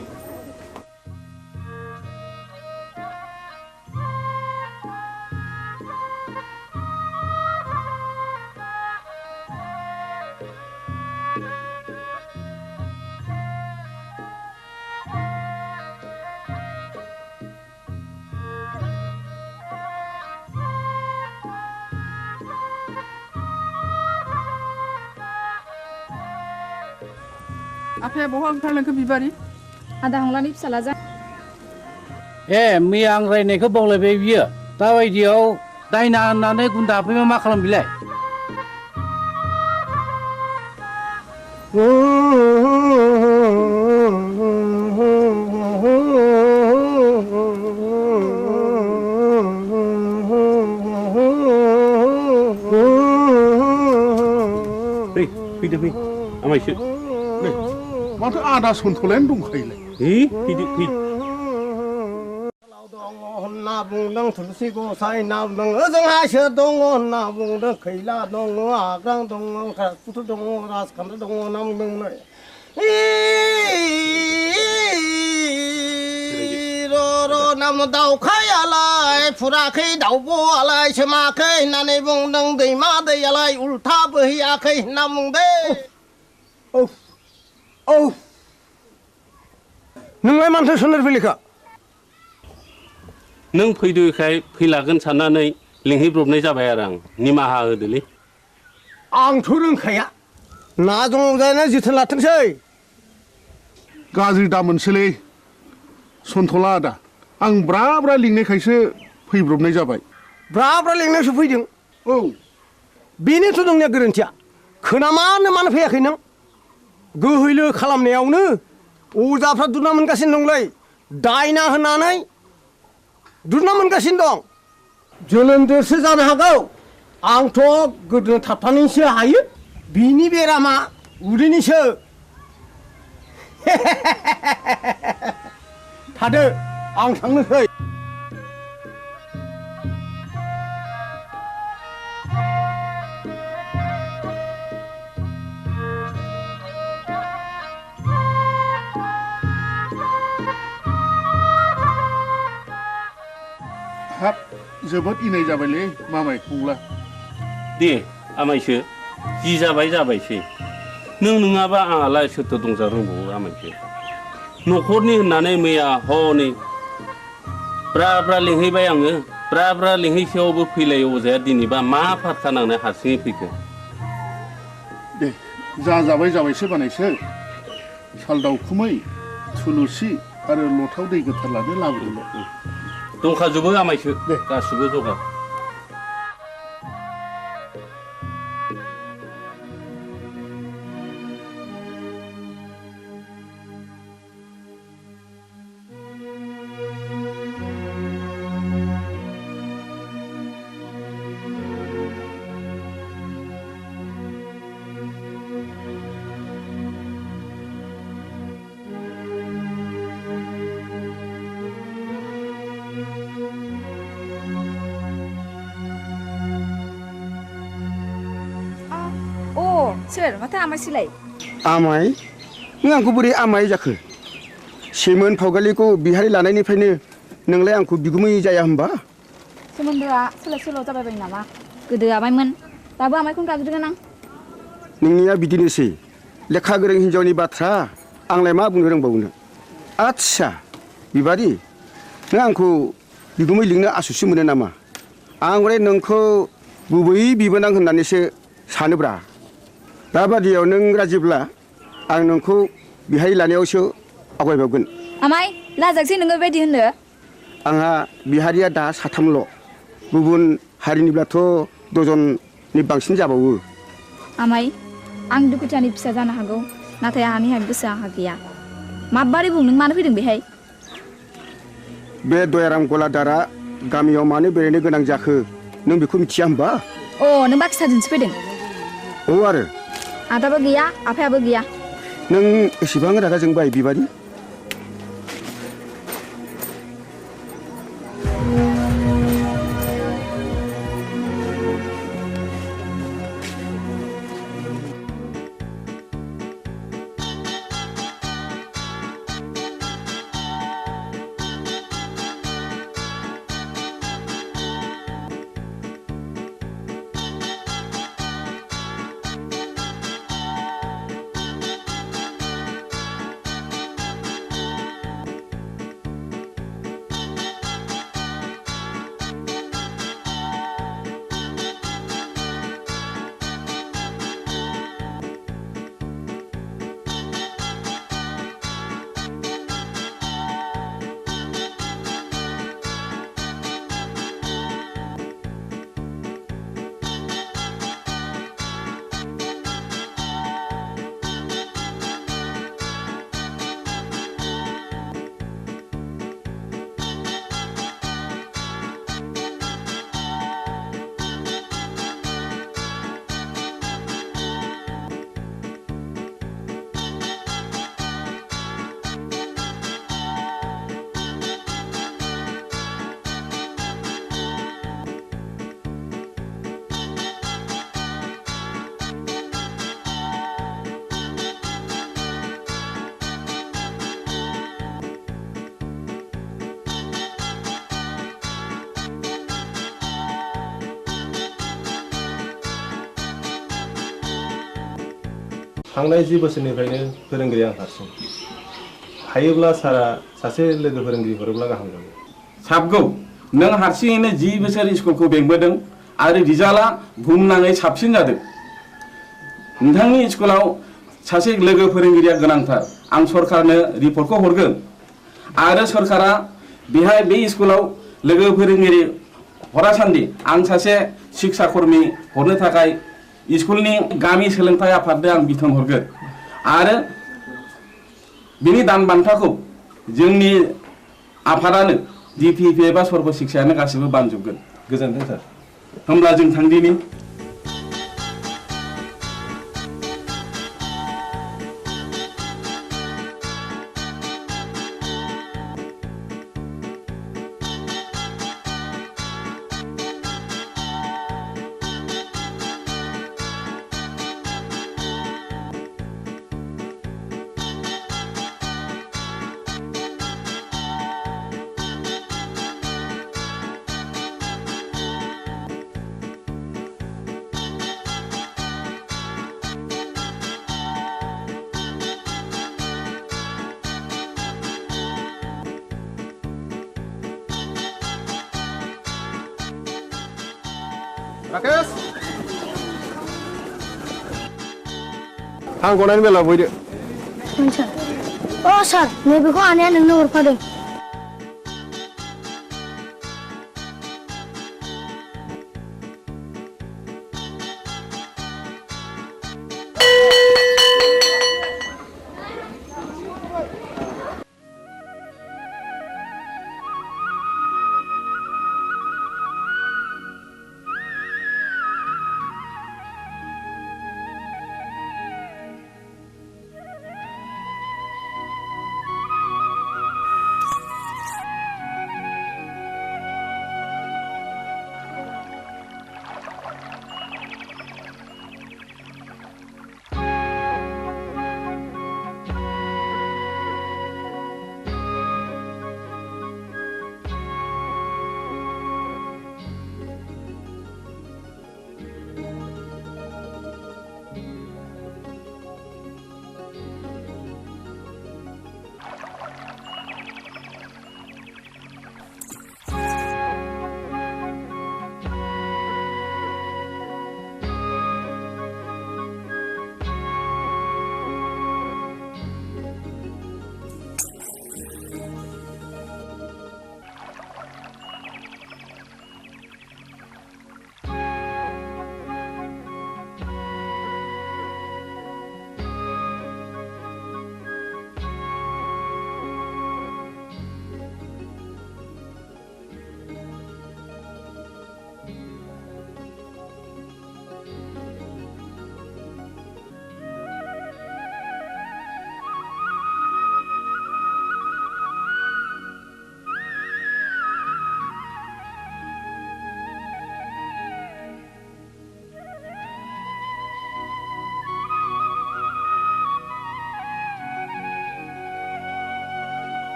आफाया बहा ओंखारलांखो बिबारि आदा हंलानि फिसाला जा मैया आं रायनायखौ बावलायबाय बियो दाबायदियाव दायना होननानै गुन्दा हाबफैबा मा खालाम बिलाय फैदो फै आमायसो माथो आदा सन्थलायानो दंखायोलाय फैदो फै होनना बुंदों थुलसि गसाइ होनना बुंदों ओजोंहा सोर दङ होनना बुंदों खैला दङ आग्रां दङ खारकुथ दङ राजखान्थि दङ होनना बुंदों र' नाम दाउखायालाय फुराखै दाउब'आलाय सोमाखै होननानै बुंदों दैमा दैयालाय उल्था बोहैयाखै होनना बुंदों औ नोंलाय मानोथो सोलोर फैलिखा नों फैदोखाय फैलागोन साननानै लिंहैब्रबनाय जाबाय आरो आं निमाहा होदोलै आंथ' रोंखाया ना दङ जाना जोथोन लाथोंसै गाज्रि दा मोनसोलै सन्थला आदा आं ब्रा ब्रा लिंनायखायसो फैब्रबनाय जाबाय ब्रा ब्रा लिंनायसो फैदों औ बेनोथ' नोंनिया गोरोन्थिया खोनामानो मानो फैयाखै नों गोहैलो खालामनायावनो अजाफ्रा दुना मोनगासिनो दंलै दायना होनानै दुना मोनगासिनो दं जोलोमजोंसो जानो हागौ आंथ' गोदो थाबथानैसो हायो बिनि बेरामा उदैनिसो थादो आं थांनोसै हाब जोबोद इनाय जाबायलै मामाय फंला दे आमायसो जि जाबाय जाबायसै नों नङाबा आंहालाय सोरथो दंजा रोंबावो आमायसो न'खरनि होननानै मैया हनै ब्रा ब्रा लिंहैबाय आङो ब्रा ब्रा लिंहैसेयावबो फैलाय अजाया दिनैबा मा फारखा नांनाय हारसिङै फैखो दे जा जाबाय जाबायसो बानायसो साल दाउखुमै थुलुसि आरो लथाव दै गोथार लानो लाबोदोंल' दंखाजोबो आमायसो गासिबो जगार सोर माथो आमायसोलाय आमाय नों आंखौ बोरै आमाय जाखो सेमोन फावगालिखौ बिहारि लानायनिफ्रायनो नोंलाय आंखौ बिगुमै जाया होनबा सोमोन्दोआ सोलाय सोल' जाबाय बायो नामा गोदो आमायमोन दाबो आमायखौनो गाबज्रिगोन आं नोंनिया बिदिनोसै लेखा गोरों हिन्जावनि बाथ्रा आंलाय मा बुंनो रोंबावनो आच्छा बिबारि नों आंखौ बिगुमै लिंनो आसुसु मोनो नामा आं हले नोंखौ गुबै बिबोनां होननानैसो सानोब्रा दाबादियाव नों राजिब्ला आं नोंखौ बिहारि लानायावसो आवगायबावगोन आमाय लाजाकसै नोङो बेबायदि होननो आंहा बिहारिया दा साथामल' गुबुन हारिनिब्लाथ' दजननि बांसिन जाबावो आमाय आं दुखुथियानि फिसा जानो हागौ नाथाय आंहानि गोसोआ आंहा गैया माबारै बुं नों मानो फैदों बेहाय बे दयाराम गलादारा गामियाव मानो बेरायनो गोनां जाखो नों बेखौ मिथिया होनबा अ नों बाखिसाजोंसो फैदों औ आरो आदाबो गैया आफायाबो गैया नों एसेबां रागा जोंबाय बिबारि थांनाय 10 बोसोरनिफ्रायनो फोरोंगिरि आं हारसिं हायोब्ला सारा सासे लोगो फोरोंगिरि हरोब्ला गाहाम जागौ साबगौ नों हारसिङैनो 10 बोसोर स्कुलखौ बेंबोदों आरो रिजाल्टआ बुहुमनाङै साबसिन जादों नोंथांनि स्कुलाव सासे लोगो फोरोंगिरिया गोनांथार आं सरकारनो रिपर्टखौ हरगोन आरो सरकारा बेहाय बे स्कुलाव लोगो फोरोंगिरि हरासान्दि आं सासे शिक्षा कर्मी हरनो थाखाय स्कुलनि गामि सोलोंथाय आफादनो आं बिथोन हरगोन आरो बिनि दान बान्थाखौ जोंनि आफादानो DPP एबा सर्व शिक्षायानो गासिबो बानजोबगोन गोजोन्थों सार होमब्ला जों थांदिनि राकेश आं गनायनि बेलायाव फैदो सार सार नैबेखौ आनैया नोंनो हरफादों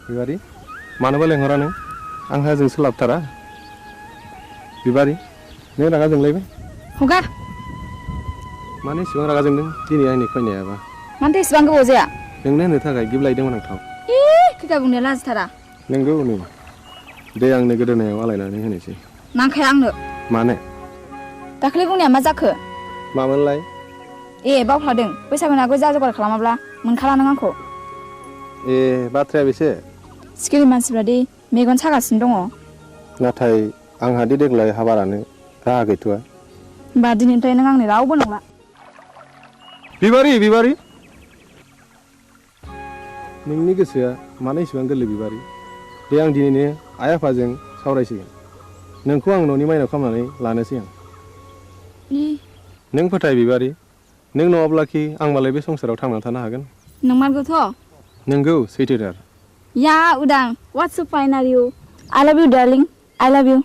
बिबारी मानोबा लेंहरा नों आंहा जों सोलाबथारा बिबारी नों रागा जोंलायबाय हगार मानो एसेबां रागा जोंदों दिनै आंनि फैनायाबा मानोथो एसेबां गोबाव जाया नोंनो होनो थाखाय गिफ्ट लायदोंमोन आं थाव खैथा बुंनो लाजिथारा नोंगौ नै दे आंनो गोदोनायाव आलायनानै होनोसै नांखाया आंनो मानो दाखालि बुंनाया मा जाखो मामोनलाय ए बावफ्लादों बैसागु नागौ जा जगार खालामाब्ला मोनखाला नों आंखौ ए बाथ्राया बेसे सिखिरि मानसिफ्रा दि मेगन सागासिनो दङ नाथाय आंहा दि देग्लाय हाबा लानो राहा गैथ'आ होमबा दिनैनिफ्राय नों आंनि रावबो नंला बिबारी बिबारी नोंनि गोसोआ मानो इसेबां गोरलै बिबारी दे आं दिनैनो आइ आफाजों सावरायसिगोन नोंखौ आं न'नि माइनाव खालामनानै लानोसै आं नों फोथाय बिबारी नों नङाब्लाखि आं मालाय बे संसाराव थांनानै थानो हागोन नंमारगौथ' नोंगौ सैथोथार या उदां what's so fine are you I love you darling I love you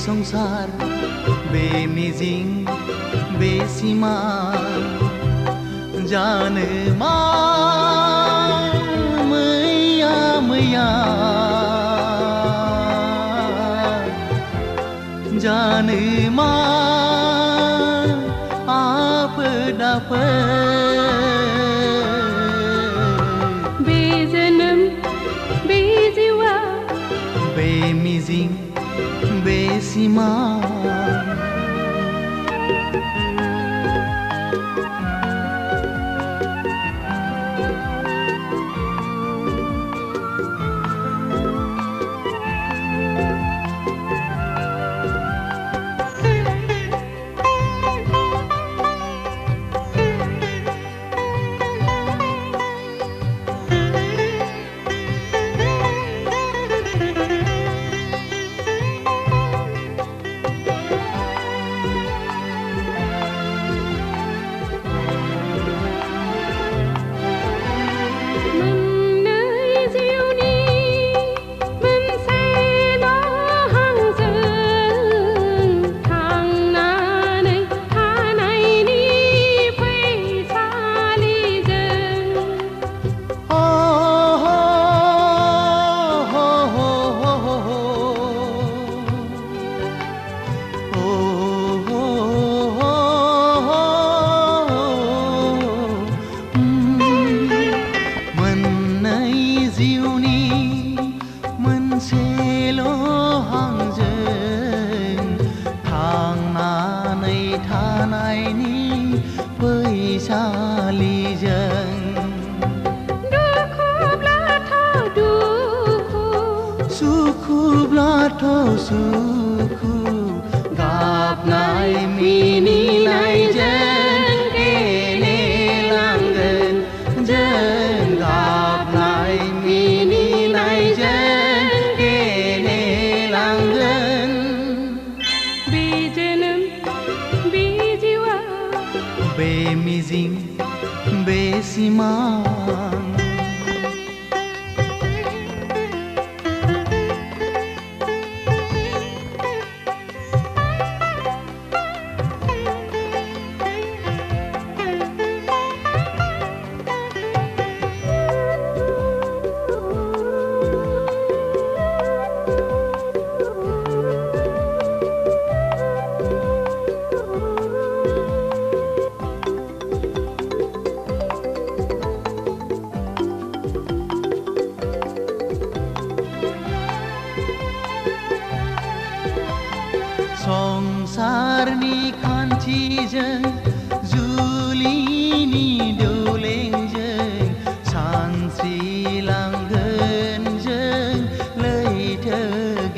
संसार बे मिजिं बे सिमा जानो मा मैया मैया जानो मा आफोद बे जोनोम बे जिउआ बे मिजिं बे सिमा सुखु गाबनाय मिनिनायजों गेलेलांगोन जों गाबनाय मिनिनायजों गेलेलांगोन बे जोनोम बे जिउआ बे मिजिं बे सिमा संसारनि खान्थिजों जुलिनि दौलेंजों सानस्रिलांगोन जों लैथो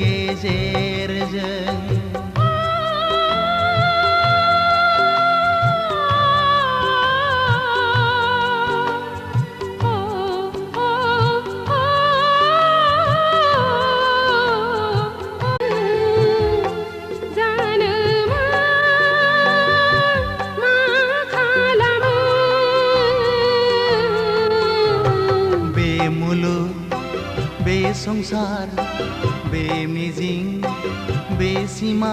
गेजेरजों बे संसार बे मिजिं बे सिमा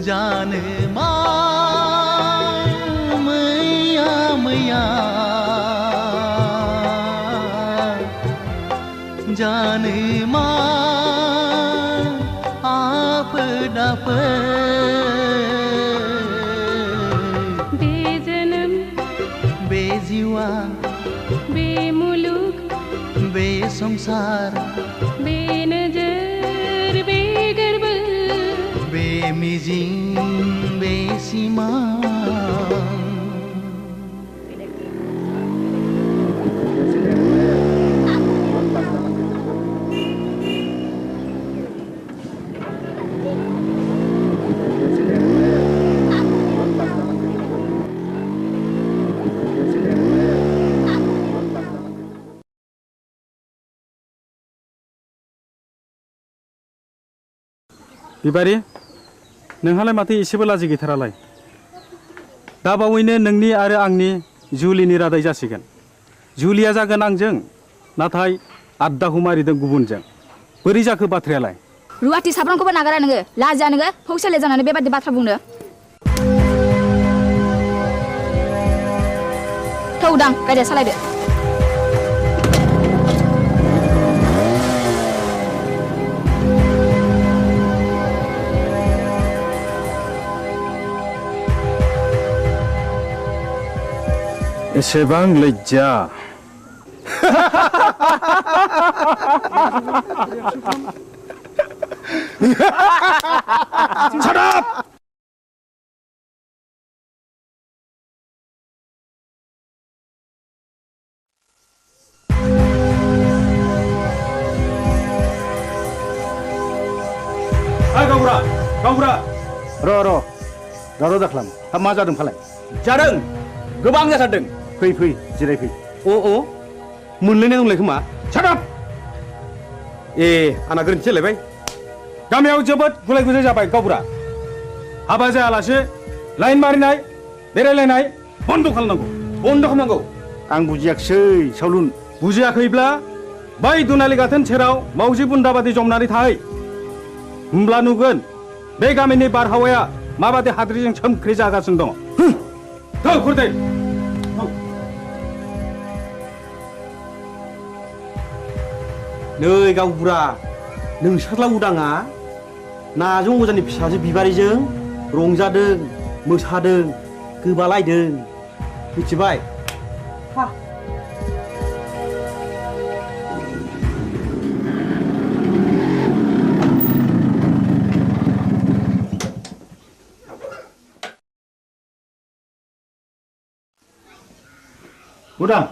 जानो मा मैया मैया जानो मा आफोद बे जोनोम बे जिउआ बे मुलुग बे संसार बे नोजोर बे गोरबो बे मिजिं बे सिमा बिबारि नोंहालाय माथो एसेबो लाजि गैथारालाय दा बावैनो नोंनि आरो आंनि जुलिनि रादाय जासिगोन जुलिया जागोन आंजों नाथाय आद्दाखौ मारिदों गुबुनजों बोरै जाखो बाथ्रायालाय रुवाथि साफ्रोमखौबो नागारा नोङो लाजिया नोङो फौसाले जानानै बेबादि बाथ्रा बुंनो थौ उदां गारिया सालायदो एसेबां लज्जा Shut up! Hai Gaura, Gaura. र' दावराव दाखालाम हा मा जादों फालाय जादों गोबां जाथारदों फै जिरायफै अ मोनलायनाय दंलाय खोमा सादाब ए आंना गोरोन्थि जालायबाय गामियाव जोबोद गुलाय गुजाय जाबाय गावबुरा हाबा जायालासे लाइन मारिनाय बेरायलायनाय बन्द खालामनांगौ आं बुजियाखिसै सावलुन बुजियाखैब्ला बै दुनालि गाथोन सेराव मावजि बुन्दाबादि जमनानै थाहै होमब्ला नुगोन बे गामिनि बारहावाया माबादि हाद्रिजों सोमख्रि जागासिनो दङ थौ खुरदै नै गावबुरा नोंसोरला उदाङा नाजों अजानि फिसाजो बिबारिजों रंजादों मोसादों गोबालायदों मिथिबाय उदां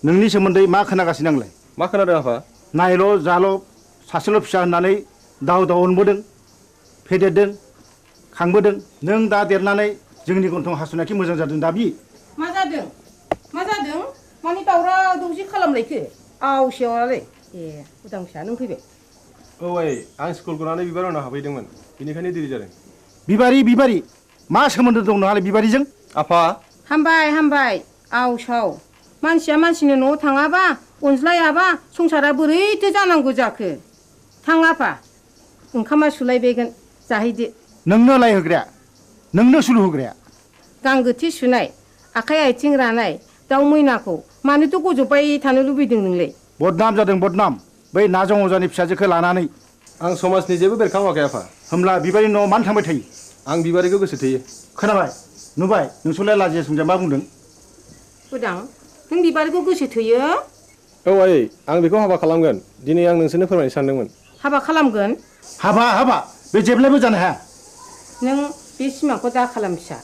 नोंनि सोमोन्दै मा खोनागासिनो आंलाय मा खोनादों आफा नायल' जाल' सासेल' फिसा होननानै दाव अनबोदों फेदेरदों खांबोदों नों दा देरनानै जोंनि गन्थं हासुनायखि मोजां जादों दाबि मा जादों मानि दावराव दावसि खालामलायखो आवसेवालाय ए उदां फिसा नों फैबाय औ आइ आं स्कुल गनानै बिबार उनाव हाबहैदोंमोन बेनिखायनो देरि जादों बिबारि मा सोमोन्दो दं नोंहालाय बिबारिजों आफा हामबाय आवसाव मानसिया मानसिनि न'आव थाङाबा अनज्लायाबा संसारा बोरैथो जानांगौ जाखो थां आफा ओंखामा सुलायबायगोन जाहैदो नोंनो लायहोग्राया नोंनो सुलु होग्राया गांगोथि सुनाय आखाइ आथिं रानाय दाउ मैनाखौ मानोथो गजबबाय थानो लुबैदों नोंलाय बदनाम जादों बदनाम बै नाजों अजानि फिसाजोखौ लानानै आं समाजनि जेबो बेरखांवाखै आफा होमब्ला बिबारि न'आव मानो थांबाय थायो आं बिबारिखौ गोसो थोयो खोनाबाय नुबाय नोंसोरलाय लाजिया सोंजा मा बुंदों उदां नों बिबारिखौ गोसो थोयो औ आइ आं बेखौ हाबा खालामगोन दिनै आं नोंसोरनो फोरमायनो सानदोंमोन हाबा खालामगोन हाबा बे जेब्लायबो जानो हाया नों बे सिमांखौ दा खालाम फिसा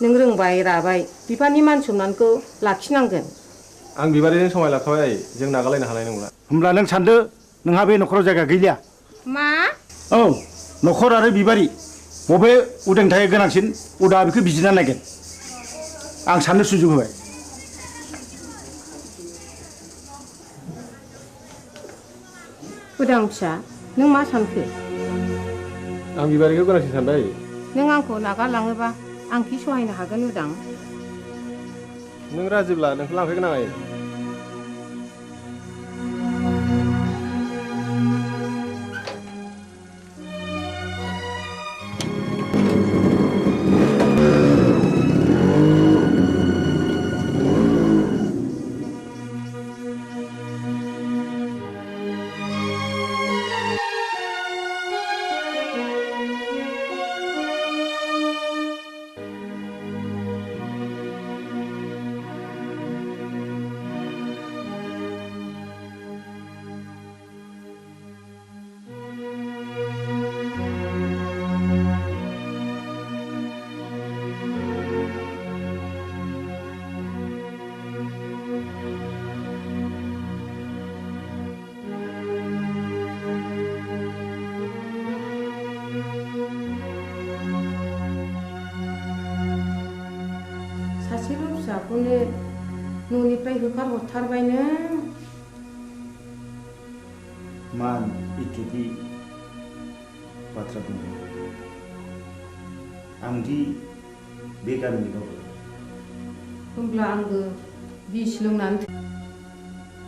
नों रोंबाय राबाय बिफानि मान सनमानखौ लाखिनांगोन आं बिबारिजों समाय लाखाबाय आइ जों नागारलायनो हानाय नंला होमब्ला नों सानदो नोंहा बे न'खराव जायगा गैलिया मा औ न'खर आरो बिबारि बबे उदांनि थाखाय गोनांसिन उदा बेखौ बिजिरना नायगोन आं साननो सुजुग होबाय उदां फिसा नों मा सानखो आं बिबारिखौ गोनांसिन सानबाय नों आंखौ नागारलाङोबा आं कि सहायनो हागोन उदां नों राजिब्ला नोंखौ लांफैगोन आं आइ सासेल' फिसाखौनो न'निफ्राय होखारहरथारबाय नों मान इतुदि बाथ्रा बुंदों आंदि बे गामिनि गावबुरा होमब्ला आंबो बिस लोंनानै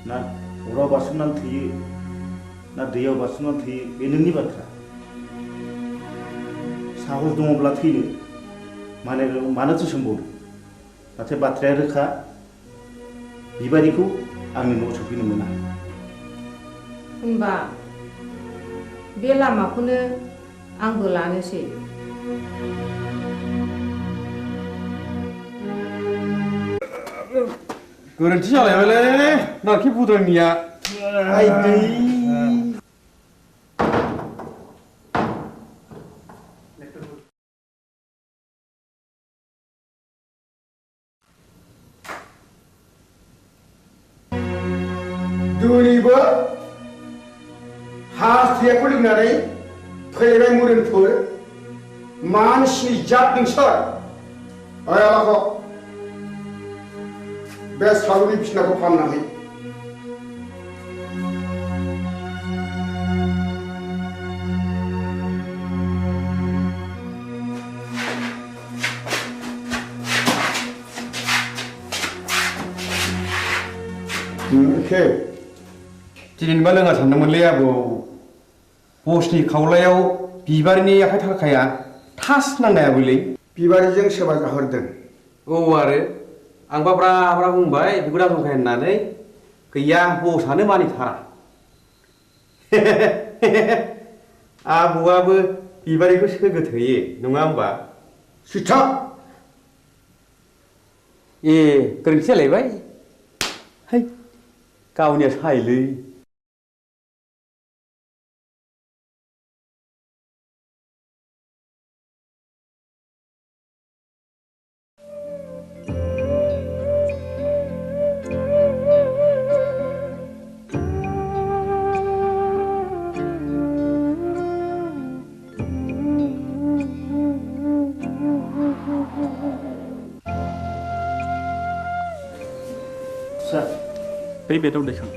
ना अराव बारसोमनानै थैयो ना दैयाव बारसोमनानै थैयो बे नोंनि बाथ्रा साहस दङब्ला थैनो मानोथो सोंबावदों नाथाय बाथ्राया रोखा बिबारिखौ आंनि न'आव सफैनो मोना होनबा बे लामाखौनो आंबो लानोसै गोरोन्थि जालायबायलै नारखि बुद्रायनिया दिनैबो हास्थायखौ लोंनानै फैबाय मुरिनफोर मानसिनि जात नोंसोर आयालाखौ बे सालुनि बिसिनाखौ फाहामनानै दिनैबा लोङा सानदोंमोनलै आबौ बसनि खावलायाव बिबारिनि आखाइ थाखाया थास नांनायाबोलै बिबारिजों सोरबा जाहरदों औ आरो आंबा ब्रा ब्रा बुंबाय बिगुर दाजंखाय होननानै गैया बसआनो मानिथारा आबौआबो बिबारिखौ सोगोथोयो नङा होमबा सिथा ए गोरोन्थि जालायबाय है गावनिया सायलै बै बेदाव दैखां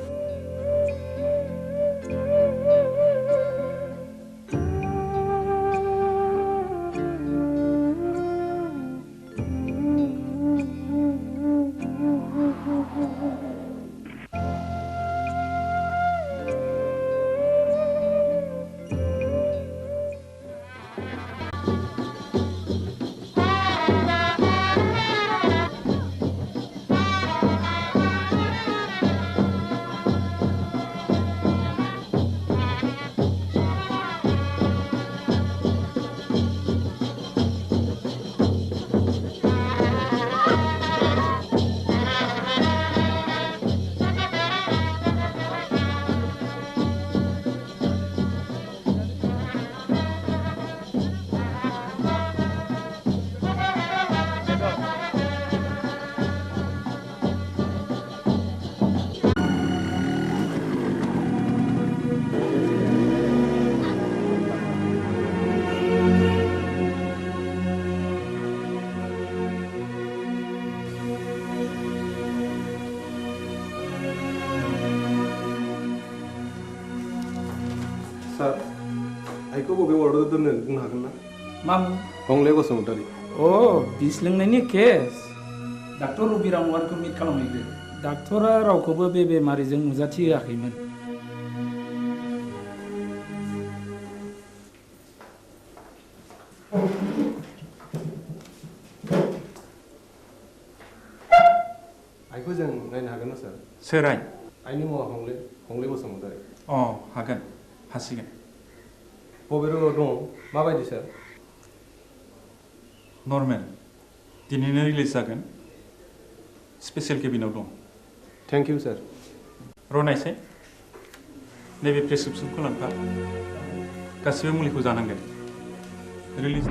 सार आइखौ बबे वार्डआव दोननो बुंनो हागोन ना मा मुं हंले बसुमतारी अ बिस लोंनायनि केस डाक्टर रबिराम वारखौ मिट खालामहैग्रो डाक्टरा रावखौबो बे बेमारिजों नुजाथिहोआखैमोन आइखौ जों नायनो हागोन ना सार सोर आइ आइनि मुङा हंले बसुमतारी अ हागोन हासिगोन बबे रोगाव दं माबायदि सार नर्मेल दिनैनो रिलिज जागोन स्पेसियेल केबिनाव दं थेंक इउ सार रनायसाय नैबे प्रेसक्रिप्सनखौ लांफा गासिबो मुलिखौ जानांगोन रिलिज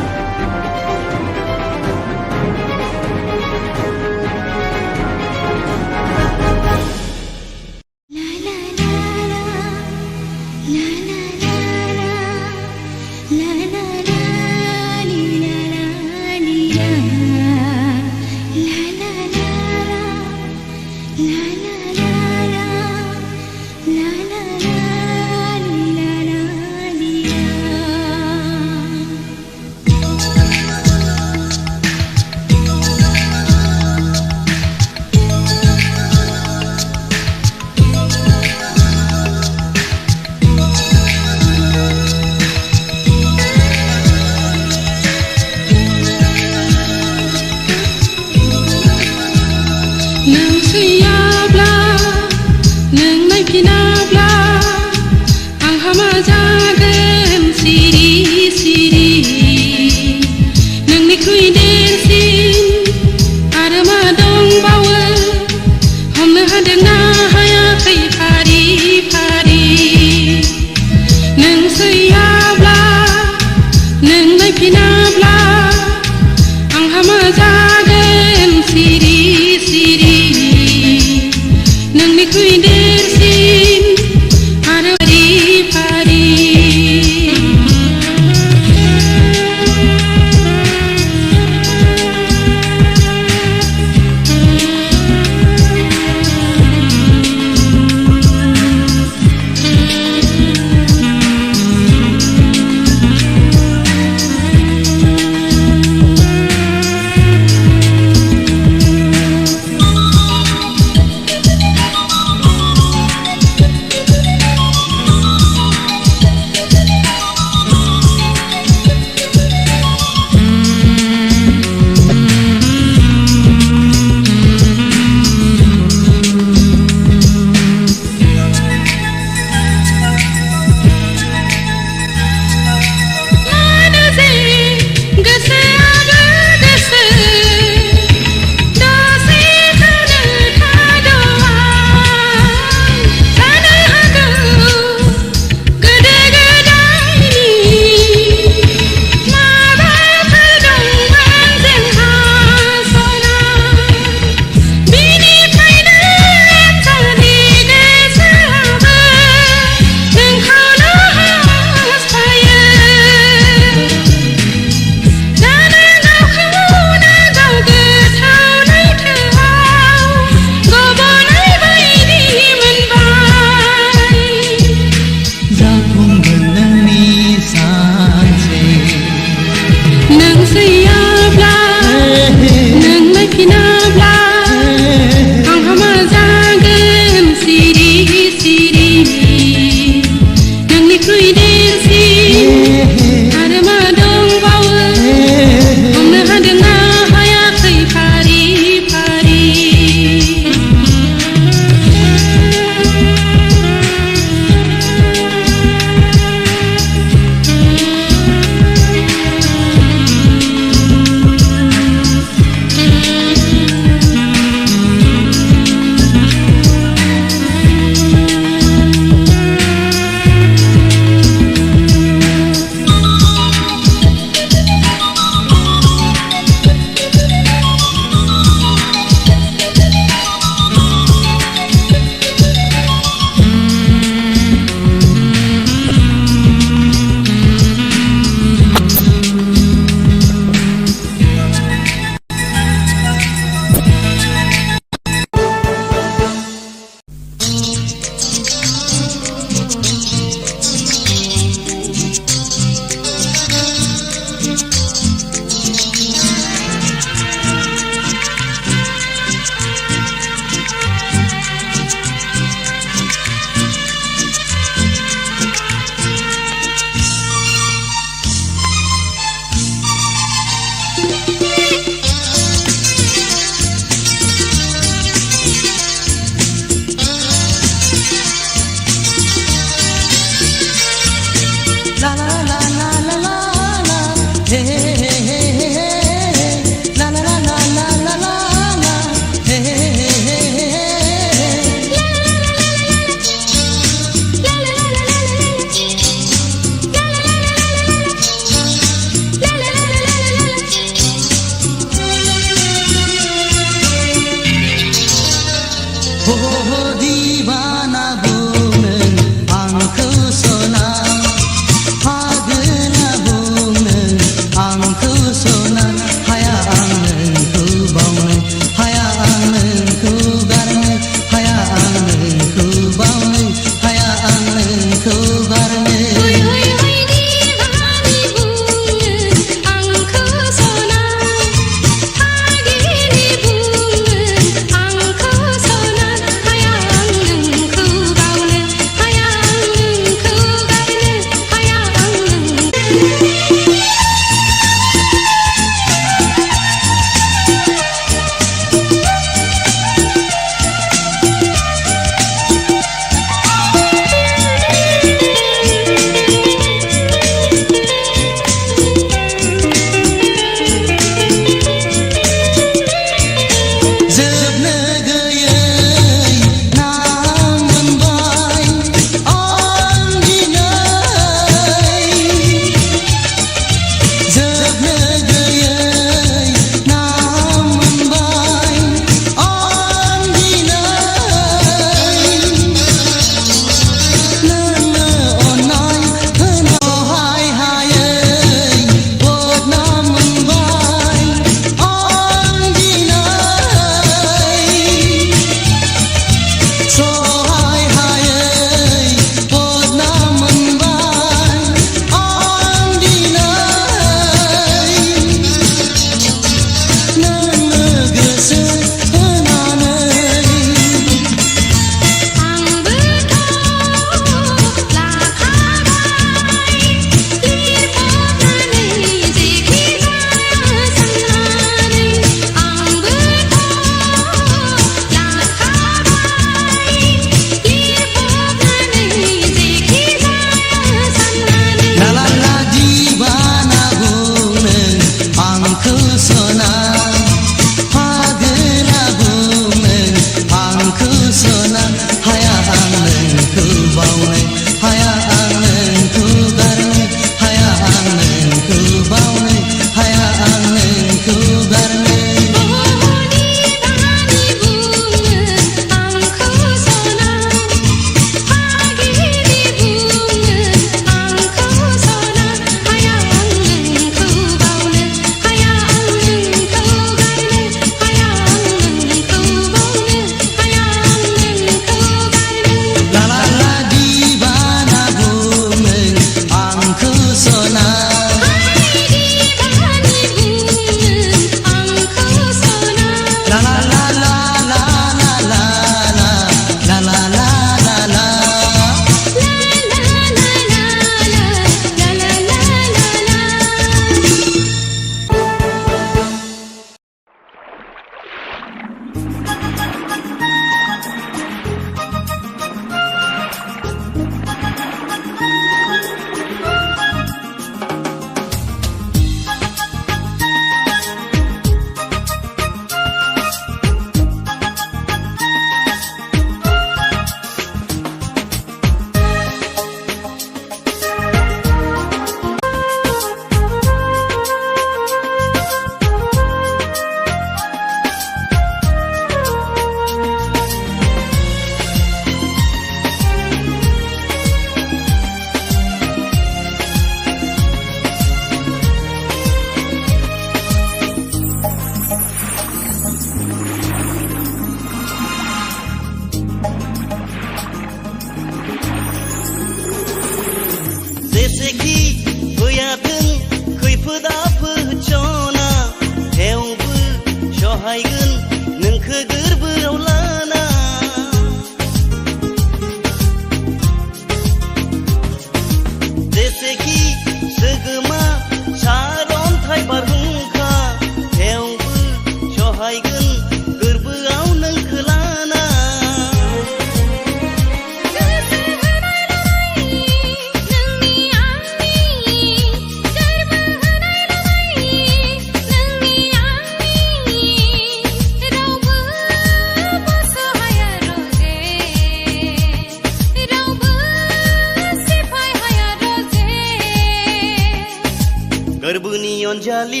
अनजालि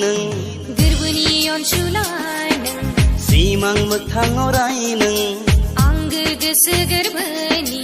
नों गोरबोनि अनसुलाय नों सिमां मोगथाङाव राय नों आंगो गोसो गोरबोनि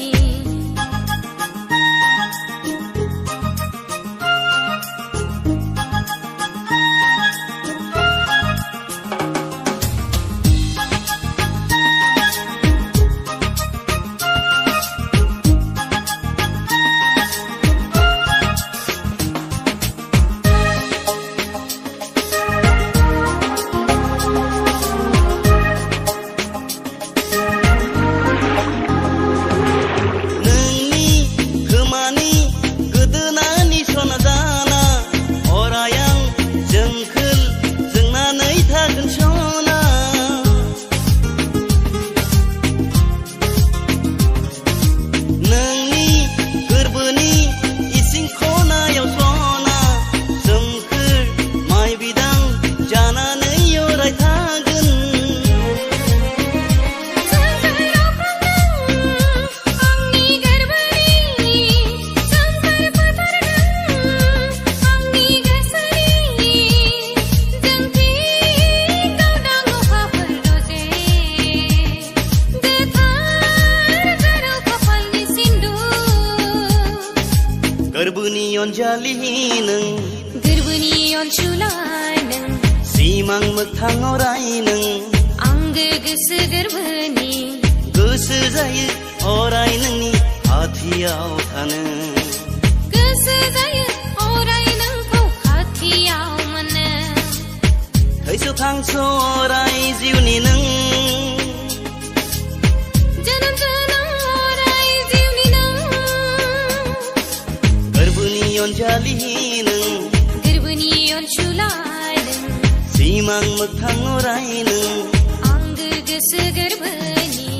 गोरबोनि अनजालि नों गोरबोनि अनसुलाय नों सिमां मोगथाङाव राय नों आंगो गोसो गोरबोनि गोसो जायो अराय नोंनि खाथियाव थानो गोसो जायो अराय नोंखौ खाथियाव मोनो थैस' थांस' अराय जिउनि नों जोनोम जोनोम अराय जिउनि नों गोरबोनि अनजालि नों गोरबोनि अनसुलाय नों सिमां मोगथाङाव राय नों आंगो गोसो गोरबोनि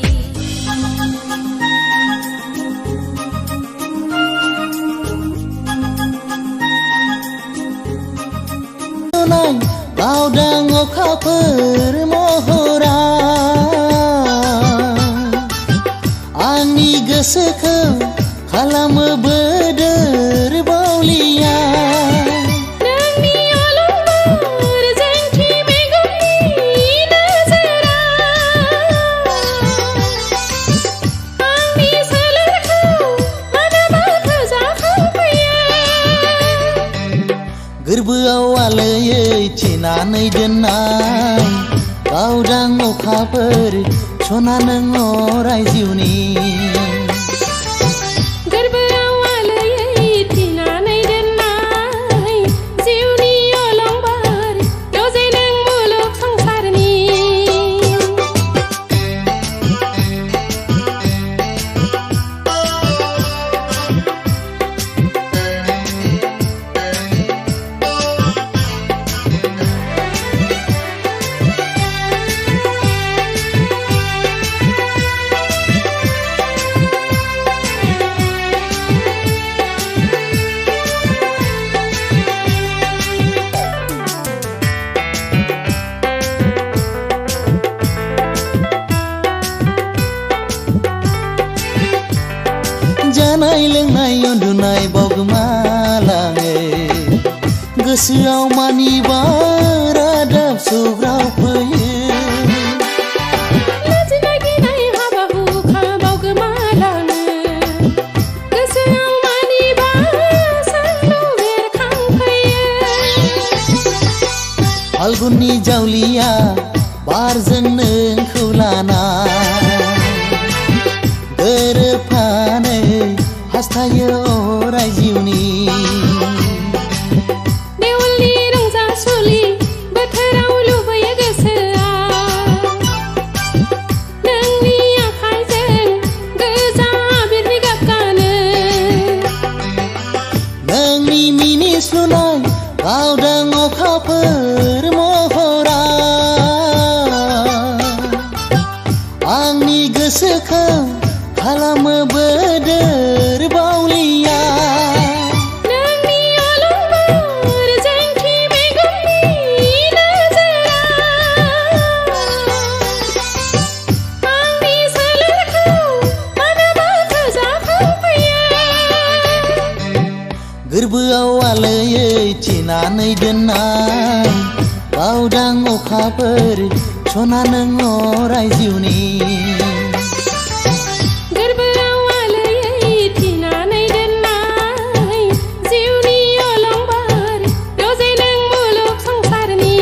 गावदां अखाफोर महरा आंनि गोसोखौ खालामो बोदोर बावलिया नोंनि अलंबार जोंथि मेगननि नोजोरा आंनि सोलेरखौ मानोबा फोजाखांफैयो गोरबोआव आलोयै थिनानै दोननाय गावदां अखाफोर सना नों अराय जिउनि गोरबोआव आलोयै थिनानै दोननाय जिउनि अलंबार रजे नों मुलुग संसारनि जानाय लोंनाय उन्दुनाय बावगोमालाङो गोसोआव मानिबा रादाब सुग्राव फैयो लाजिनाय गिनाय हाबा हुखा बावगोमालाङो गोसोआव मानिबा सानदु बेरखांफैयो फाल्गुननि जावलिया बारजों नोंखौ लाना गोरोबफानो हास्थायो अराय जिउनि देवलनि रंजासुलि बोथोराव लुबैयो गोसोआ नोंनि आखाइजों गोजा आबिरनि गाब गानो नोंनि मिनिस्लुनाय गावदां अखाफोर महरा आंनि गोसोखौ खालामो बोदोर बावलिया नोंनि अलंबार जोंथि मेगननि नोजोरा आंनि सोलेरखौ मानोबा फोजाखांफैयो गोरबोआव आलोयै थिनानै दोननाय गावदां अखाफोर सना नों अराय जिउनि गोरबोआव आलोयै थिनानै दोननाय जिउनि अलंबार रजे नों मुलुग संसारनि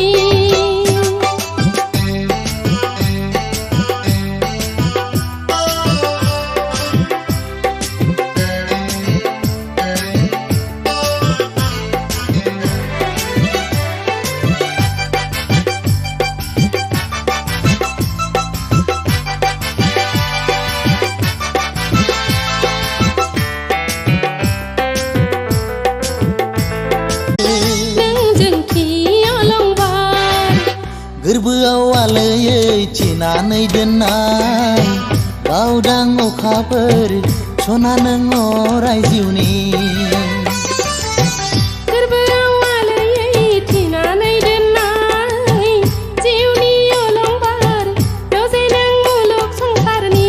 गोरबोआव आलोयै थिनानै दोननाय गावदां अखाफोर सना नों अराय जिउनि गोरबोआव आलोयै थिनानै दोननाय जिउनि अलंबार रजे नों मुलुग संसारनि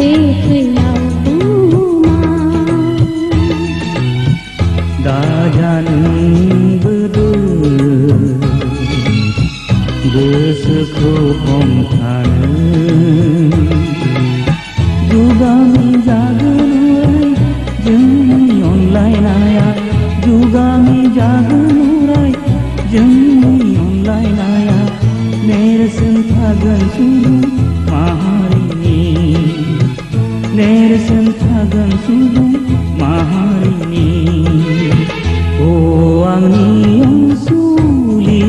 बे फैयाव दाजानोंबो गोसोखौ हमथानो जुगामि जागोन जोंनि अनलायनाया जुगामि जागोन जोंनि अनलायनाया नेरसोन थागोन सुबुं माहारिनि नेरसोन थागोन सुबुं माहारिनि ओ आंनि अनसुलि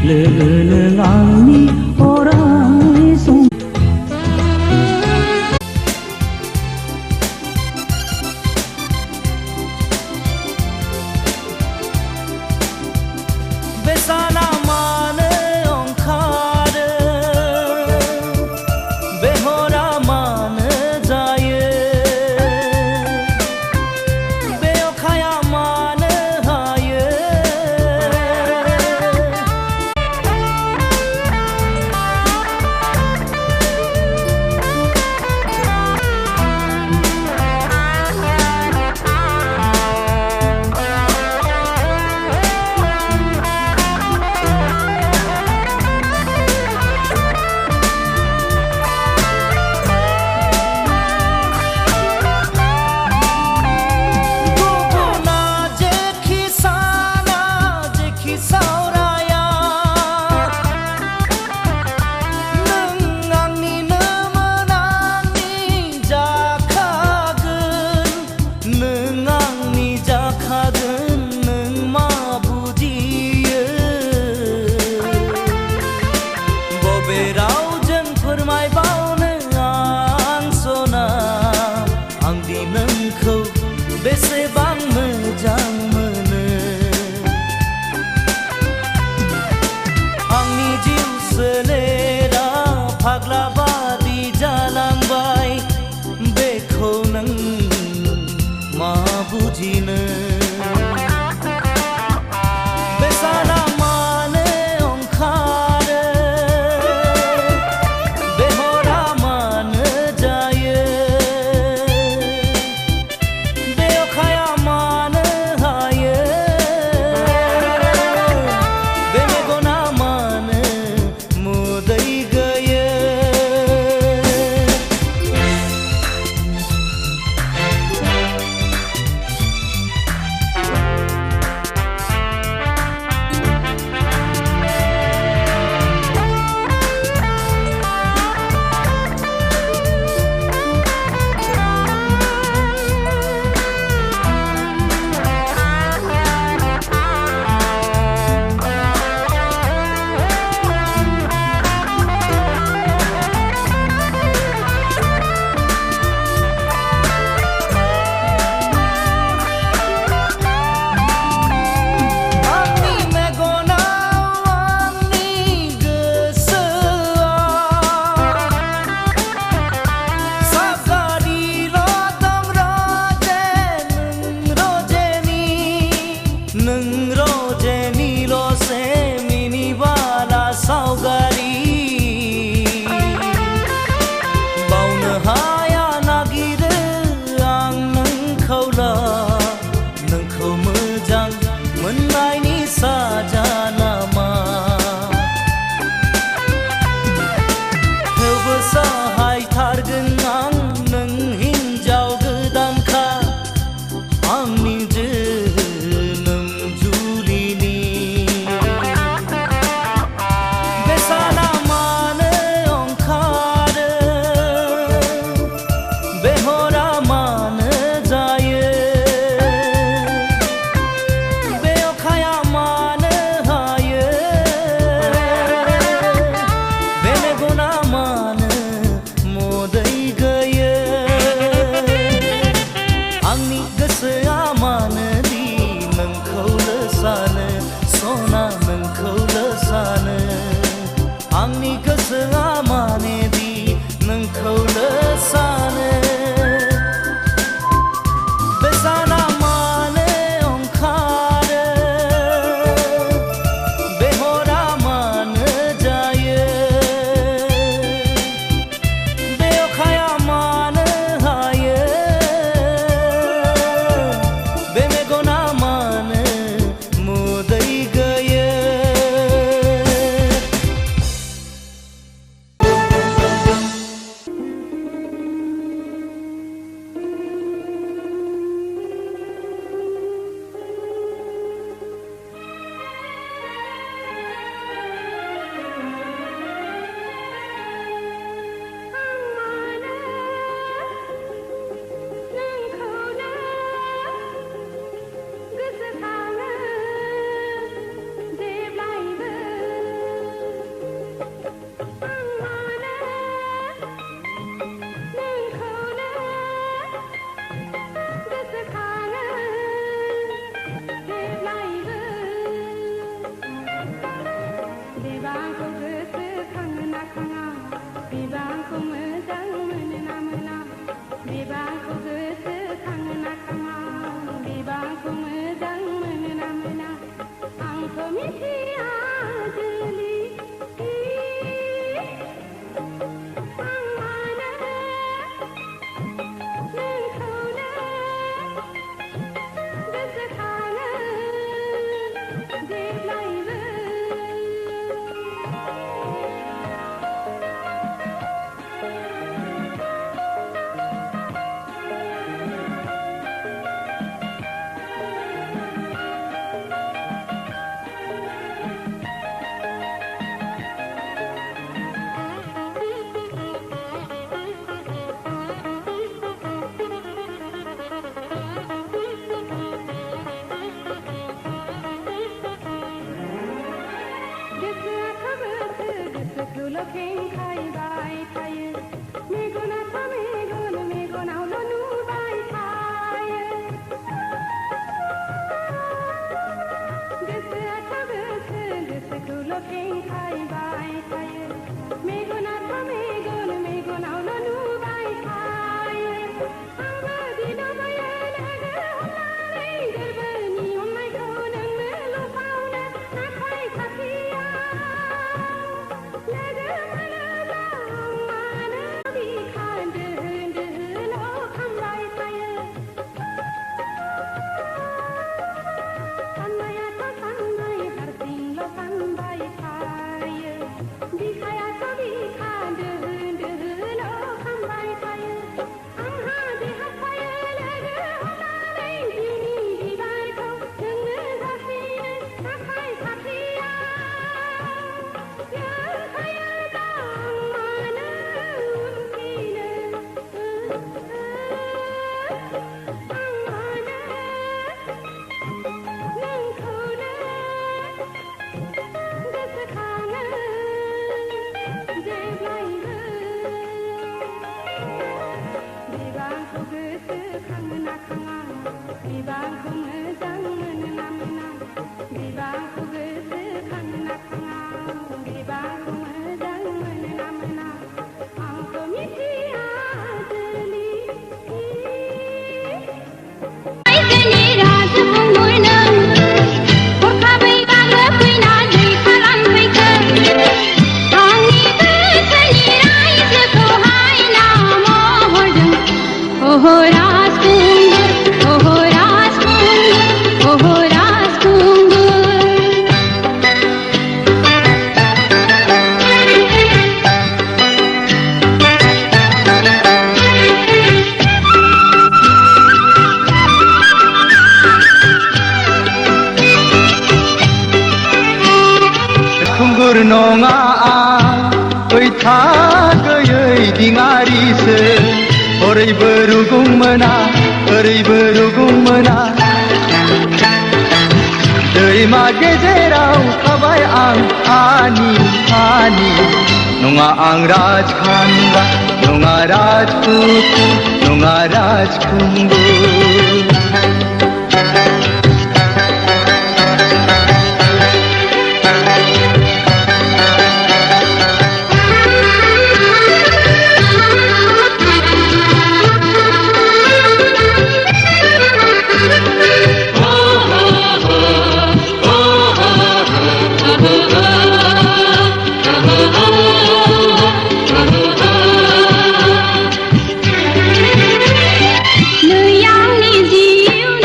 लोगो नों आंनि अराय सम बेसाना मानो ओंखारो बेहरा मानो जायो बे अखाया मानो ओरैबो रुगुं मोना ओरैबो रुगुं मोना दैमा गेजेराव थाबाय आं आनि आनि नङा आं राजखान्दा नङा राजपुत नङा राजखुंगुर नै आंनि जिउ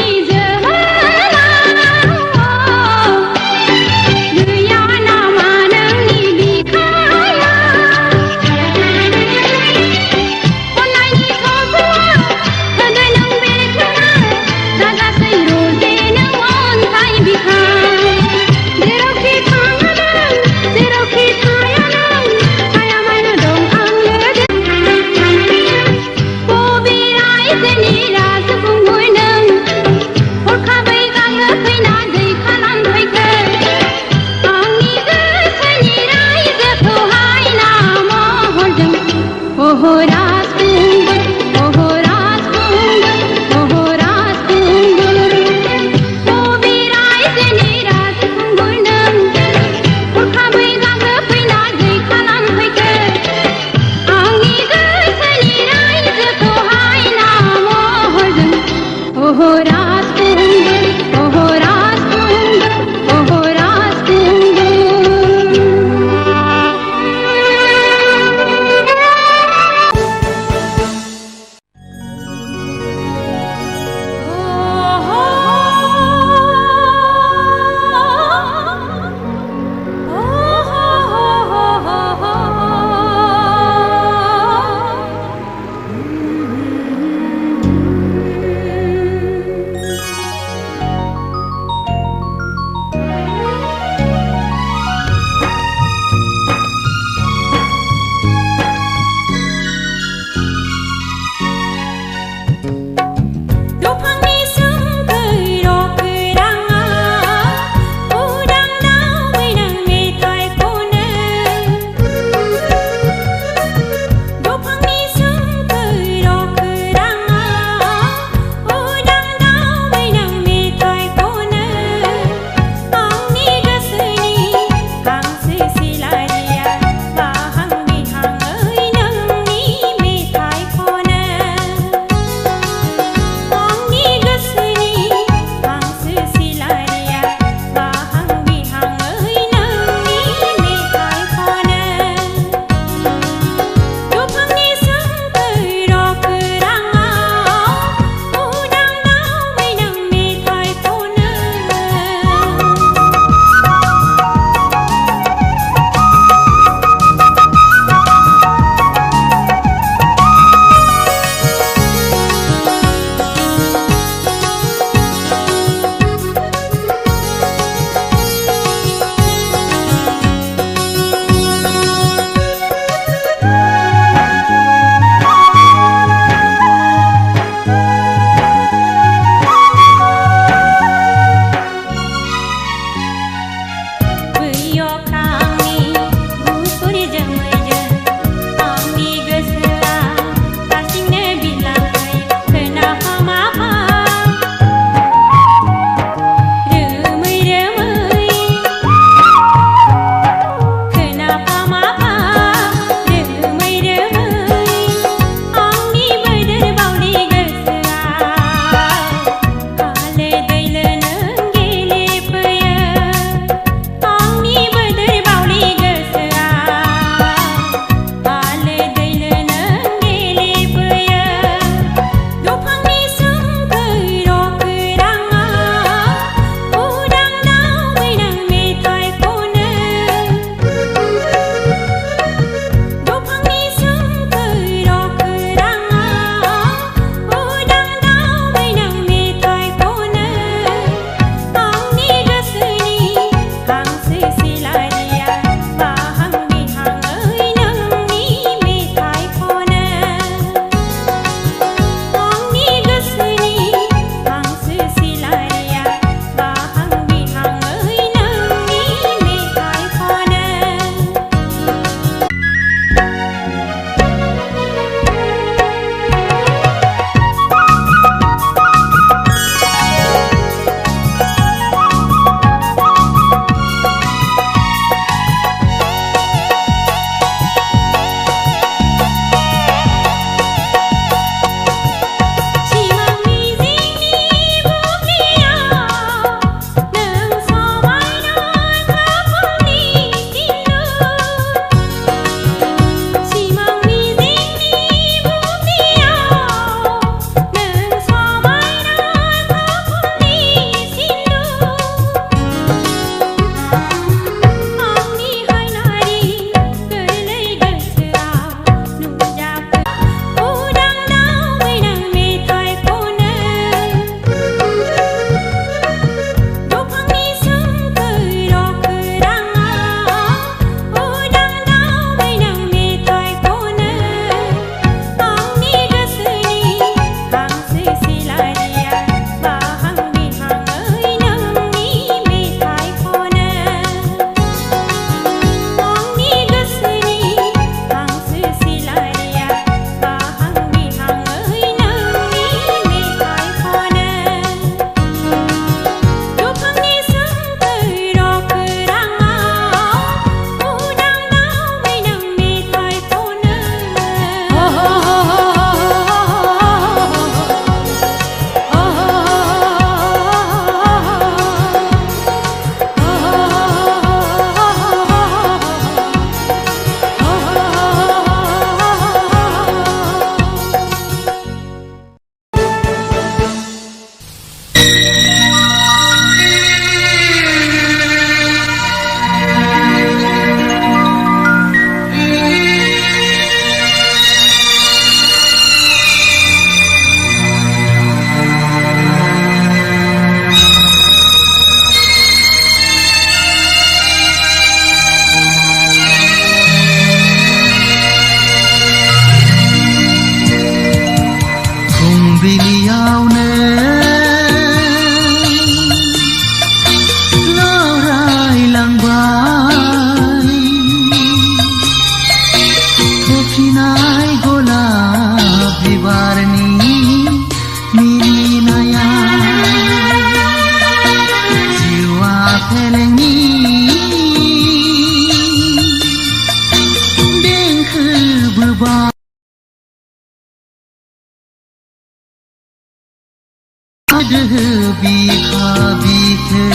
बिखा बिखे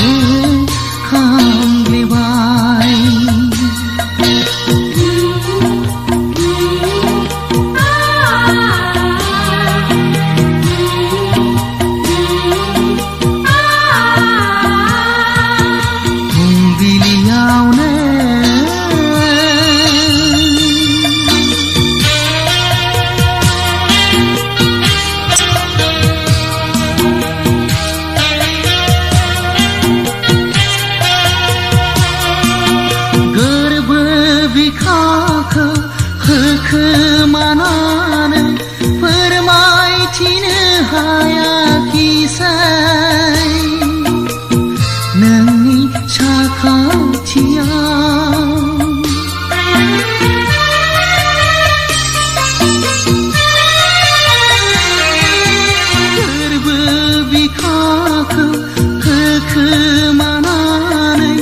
खांग्लिबाय फुंबिलियावनो खोमानानै फोरमायथिनो हायाखिसै नोंनि साखाथियाव गोरबो बिखाखौ खोमानानै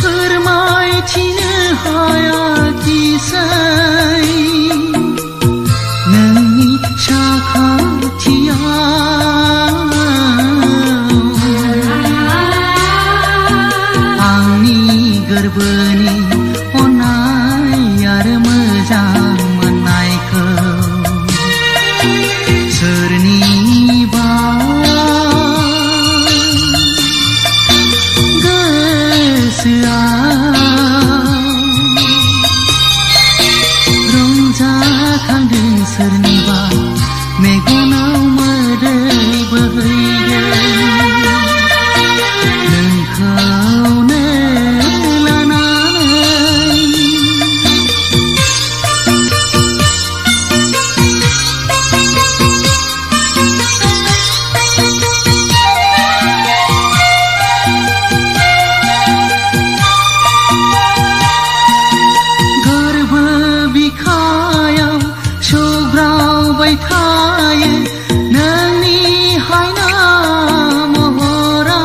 फोरमायथिनो हायाखिसै आंनि गोरबोनि अननाय आरो मोजां मोननायखौ सोरनिबा गोसोआव रंजाखांदों सोरनिबा मेगनाव मोदै बोहैदों नोंखौनो लानानै गोरबो बिखायाव सौग्रावबाय थायो नोंनि हायना महरा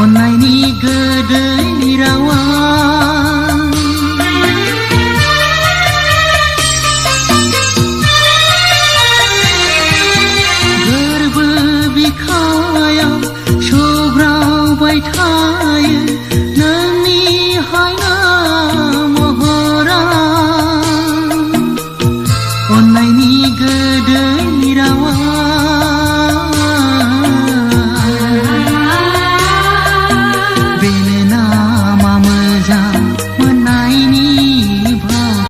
अननायनि गोदै रावा गोरबो बिखायाव सौग्रावबाय थायो नोंनि हायना महरा अननायनि गोदै रावा बेनो नामा मोजां मोननायनि भाव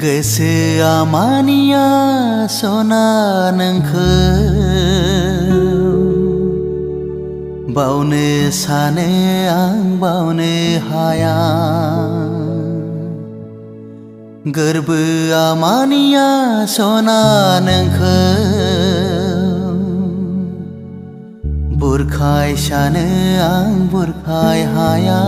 गोसोआ मानिया सना नोंखौ बावनो सानो आं बावनो हाया गोरबोआ मानिया सना नोंखौ बुरखाय सानो आं बुरखाय हाया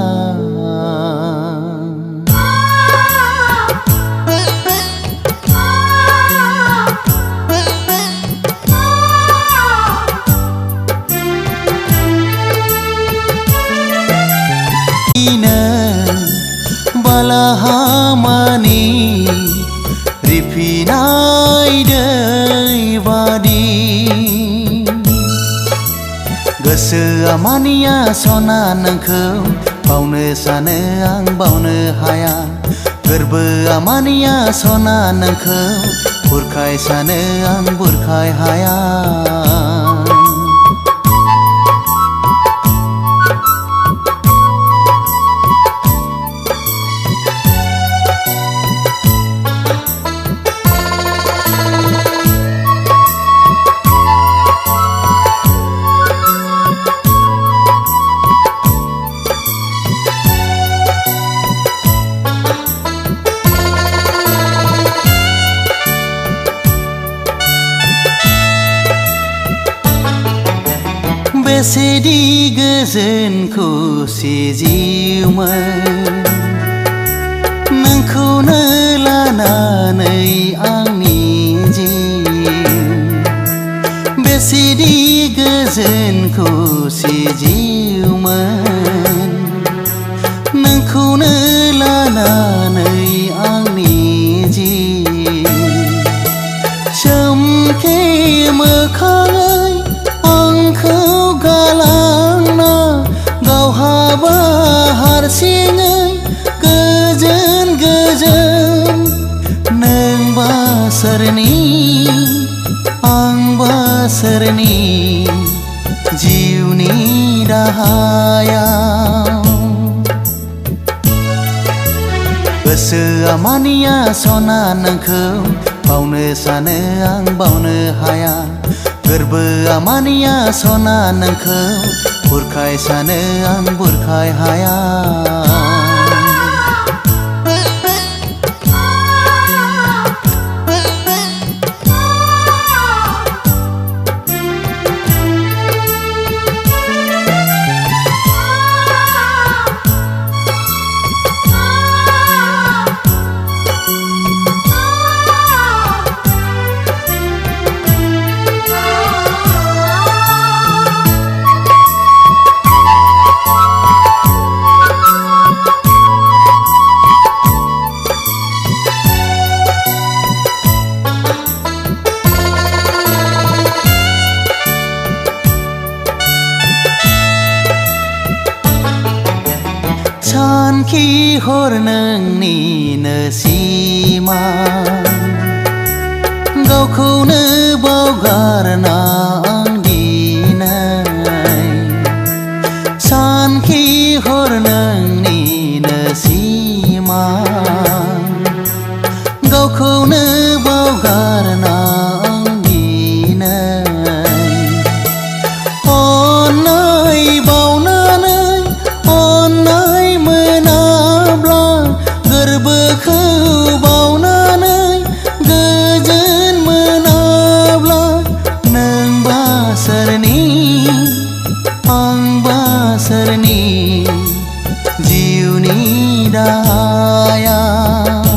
बालाहामानि रिफिनाय दैबादि गोसोआ मानिया सना नोंखौ बावनो सानो आं बावनो हाया गोरबोआ मानिया सना नोंखौ बुरखाय सानो आं बुरखाय हाया बेसेदि गोजोनखौ सिजियोमोन नोंखौनो लानानै बोसोरनि आं बोसोरनि जिउनि दाहायाव गोसोआ मानिया सना नोंखौ बावनो सानो आं बावनो हाया गोरबोआ मानिया सना नोंखौ बुरखाय सानो आं बुरखाय हाया सानखि हर नोंनिनो सिमा गावखौनो बावगारना आं दिनै सानखि हर नोंनिनो सिमा गावखौनो बावगारना आं दिनै अन्नाय बावनानै अन्नाय मोनाब्ला गोरबोखौ बावनानै गोजोन मोनाब्ला नों बासोरनि आं बासोरनि जिउनि दाहायाव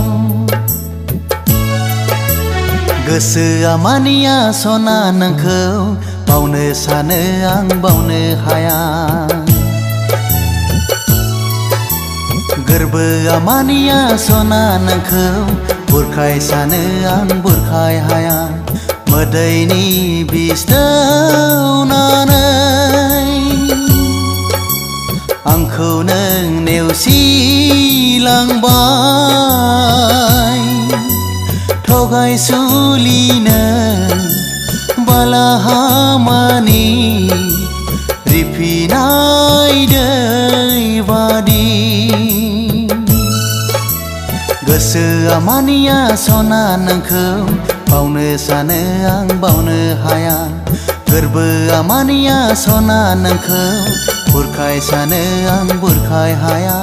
गोसोआ मानिया सना नोंखौ बावनो सानो आं बावनो हाया गोरबोआ मानिया सना नोंखौ बुरखाय सानो आं बुरखाय हाया मोदैनि बिस दौनानै आंखौ नों नेवसिलांबाय थगायसुलिनो बालाहामानि रिफिनाय दै बादि गोसोआ मानिया सना नोंखौ बावनो सानो आं बावनो हाया गोरबोआ मानिया सना नोंखौ बुरखाय सानो आं बुरखाय हाया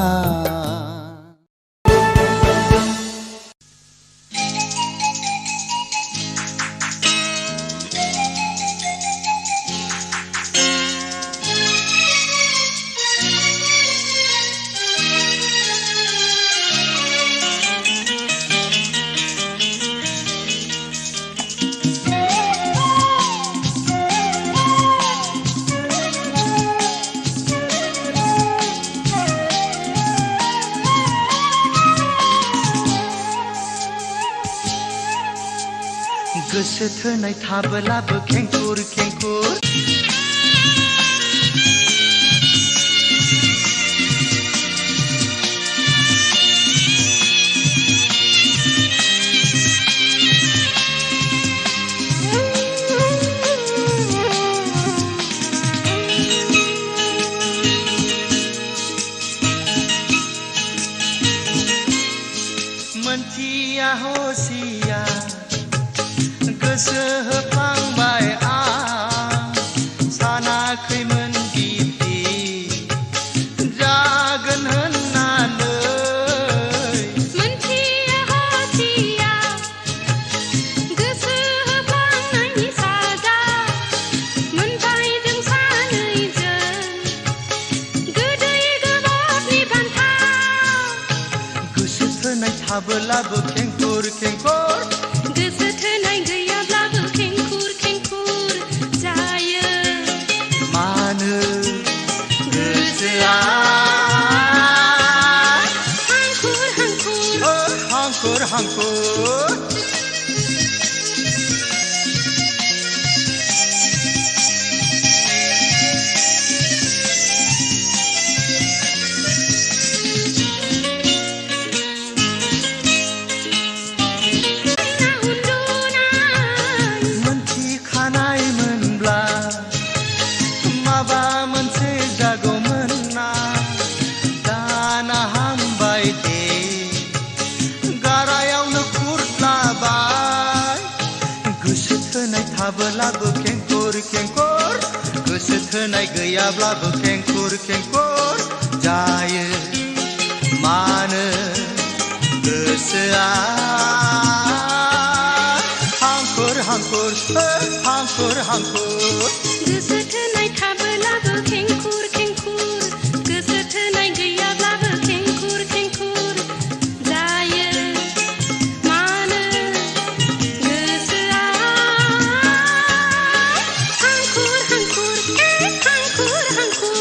गोसो थोनाय थाबोलाबो खेंखुर खेंखुर मोनथिया हसिया गोसो होफ्लांबाय आं सानाखैमोन बिब्दि जागोन होननानै मोनथिया हसिया गोसो होफ्लांनायनि साजा मोनबाय जों सानैजों गोदै गोबाबनि बान्था गोसो थोनाय थाबोलाबो खेंखुर खेंखुर गोसो थोनाय गैयाब्लाबो खेंखुर खेंखुर जायो मानो गोसोआ हांखुर हांखुर हांखुर हांखुर थाब्लाबो खेंखुर खेंखुर गोसो थोनाय गैयाब्लाबो खेंखुर खेंखुर जायो मानो गोसोआ हांखुर हांखुर हांखुर हांखुर गोसो थोनाय थाबोलाबो खेंखुर खेंखुर गोसो थोनाय गैयाब्लाबो खेंखुर खेंखुर जायो मानो गोसोआ हांखुर हांखुर हांखुर हांखुर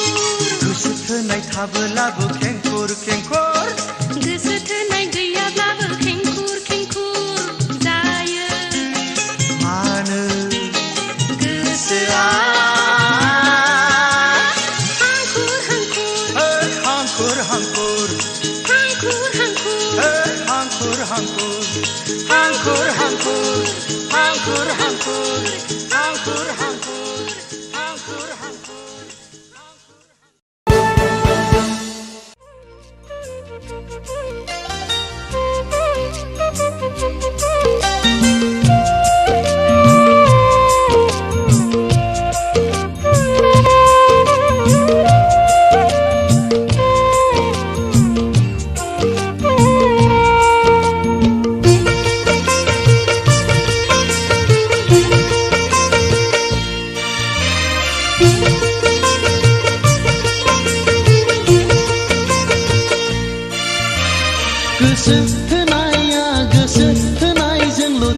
गोसो थोनाय थाबोलाबो खेंखुर खेंखुर गोसो थोनाय गैयाब्लाबो खेंखुर खेंखुर जायो मानो गोसोआ हांखुर हांखुर हांखुर हांखुर हांखुर हांखुर हांखुर हांखुर हांखुर हांखुर हांखुर हांखुर हांखुर हांखुर हांखुर गोसो थोनाया गोसो थोनायजोंल'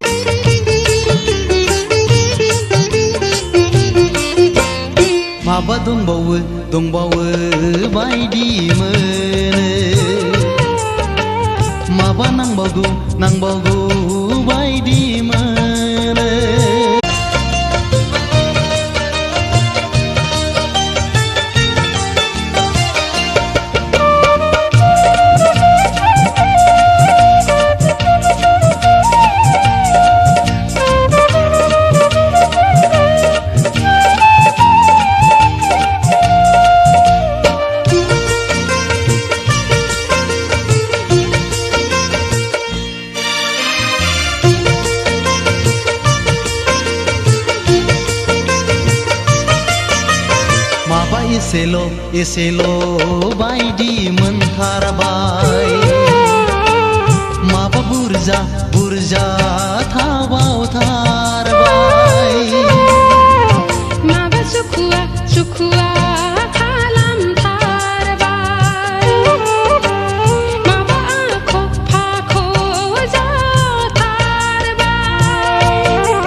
माबा दंबावो दंबावो बायदि मोनो माबा नांबावगौ नांबावगौ बायदि मोनो एसेल' बायदि मोनथारबाय माबा बुरजा बुरजा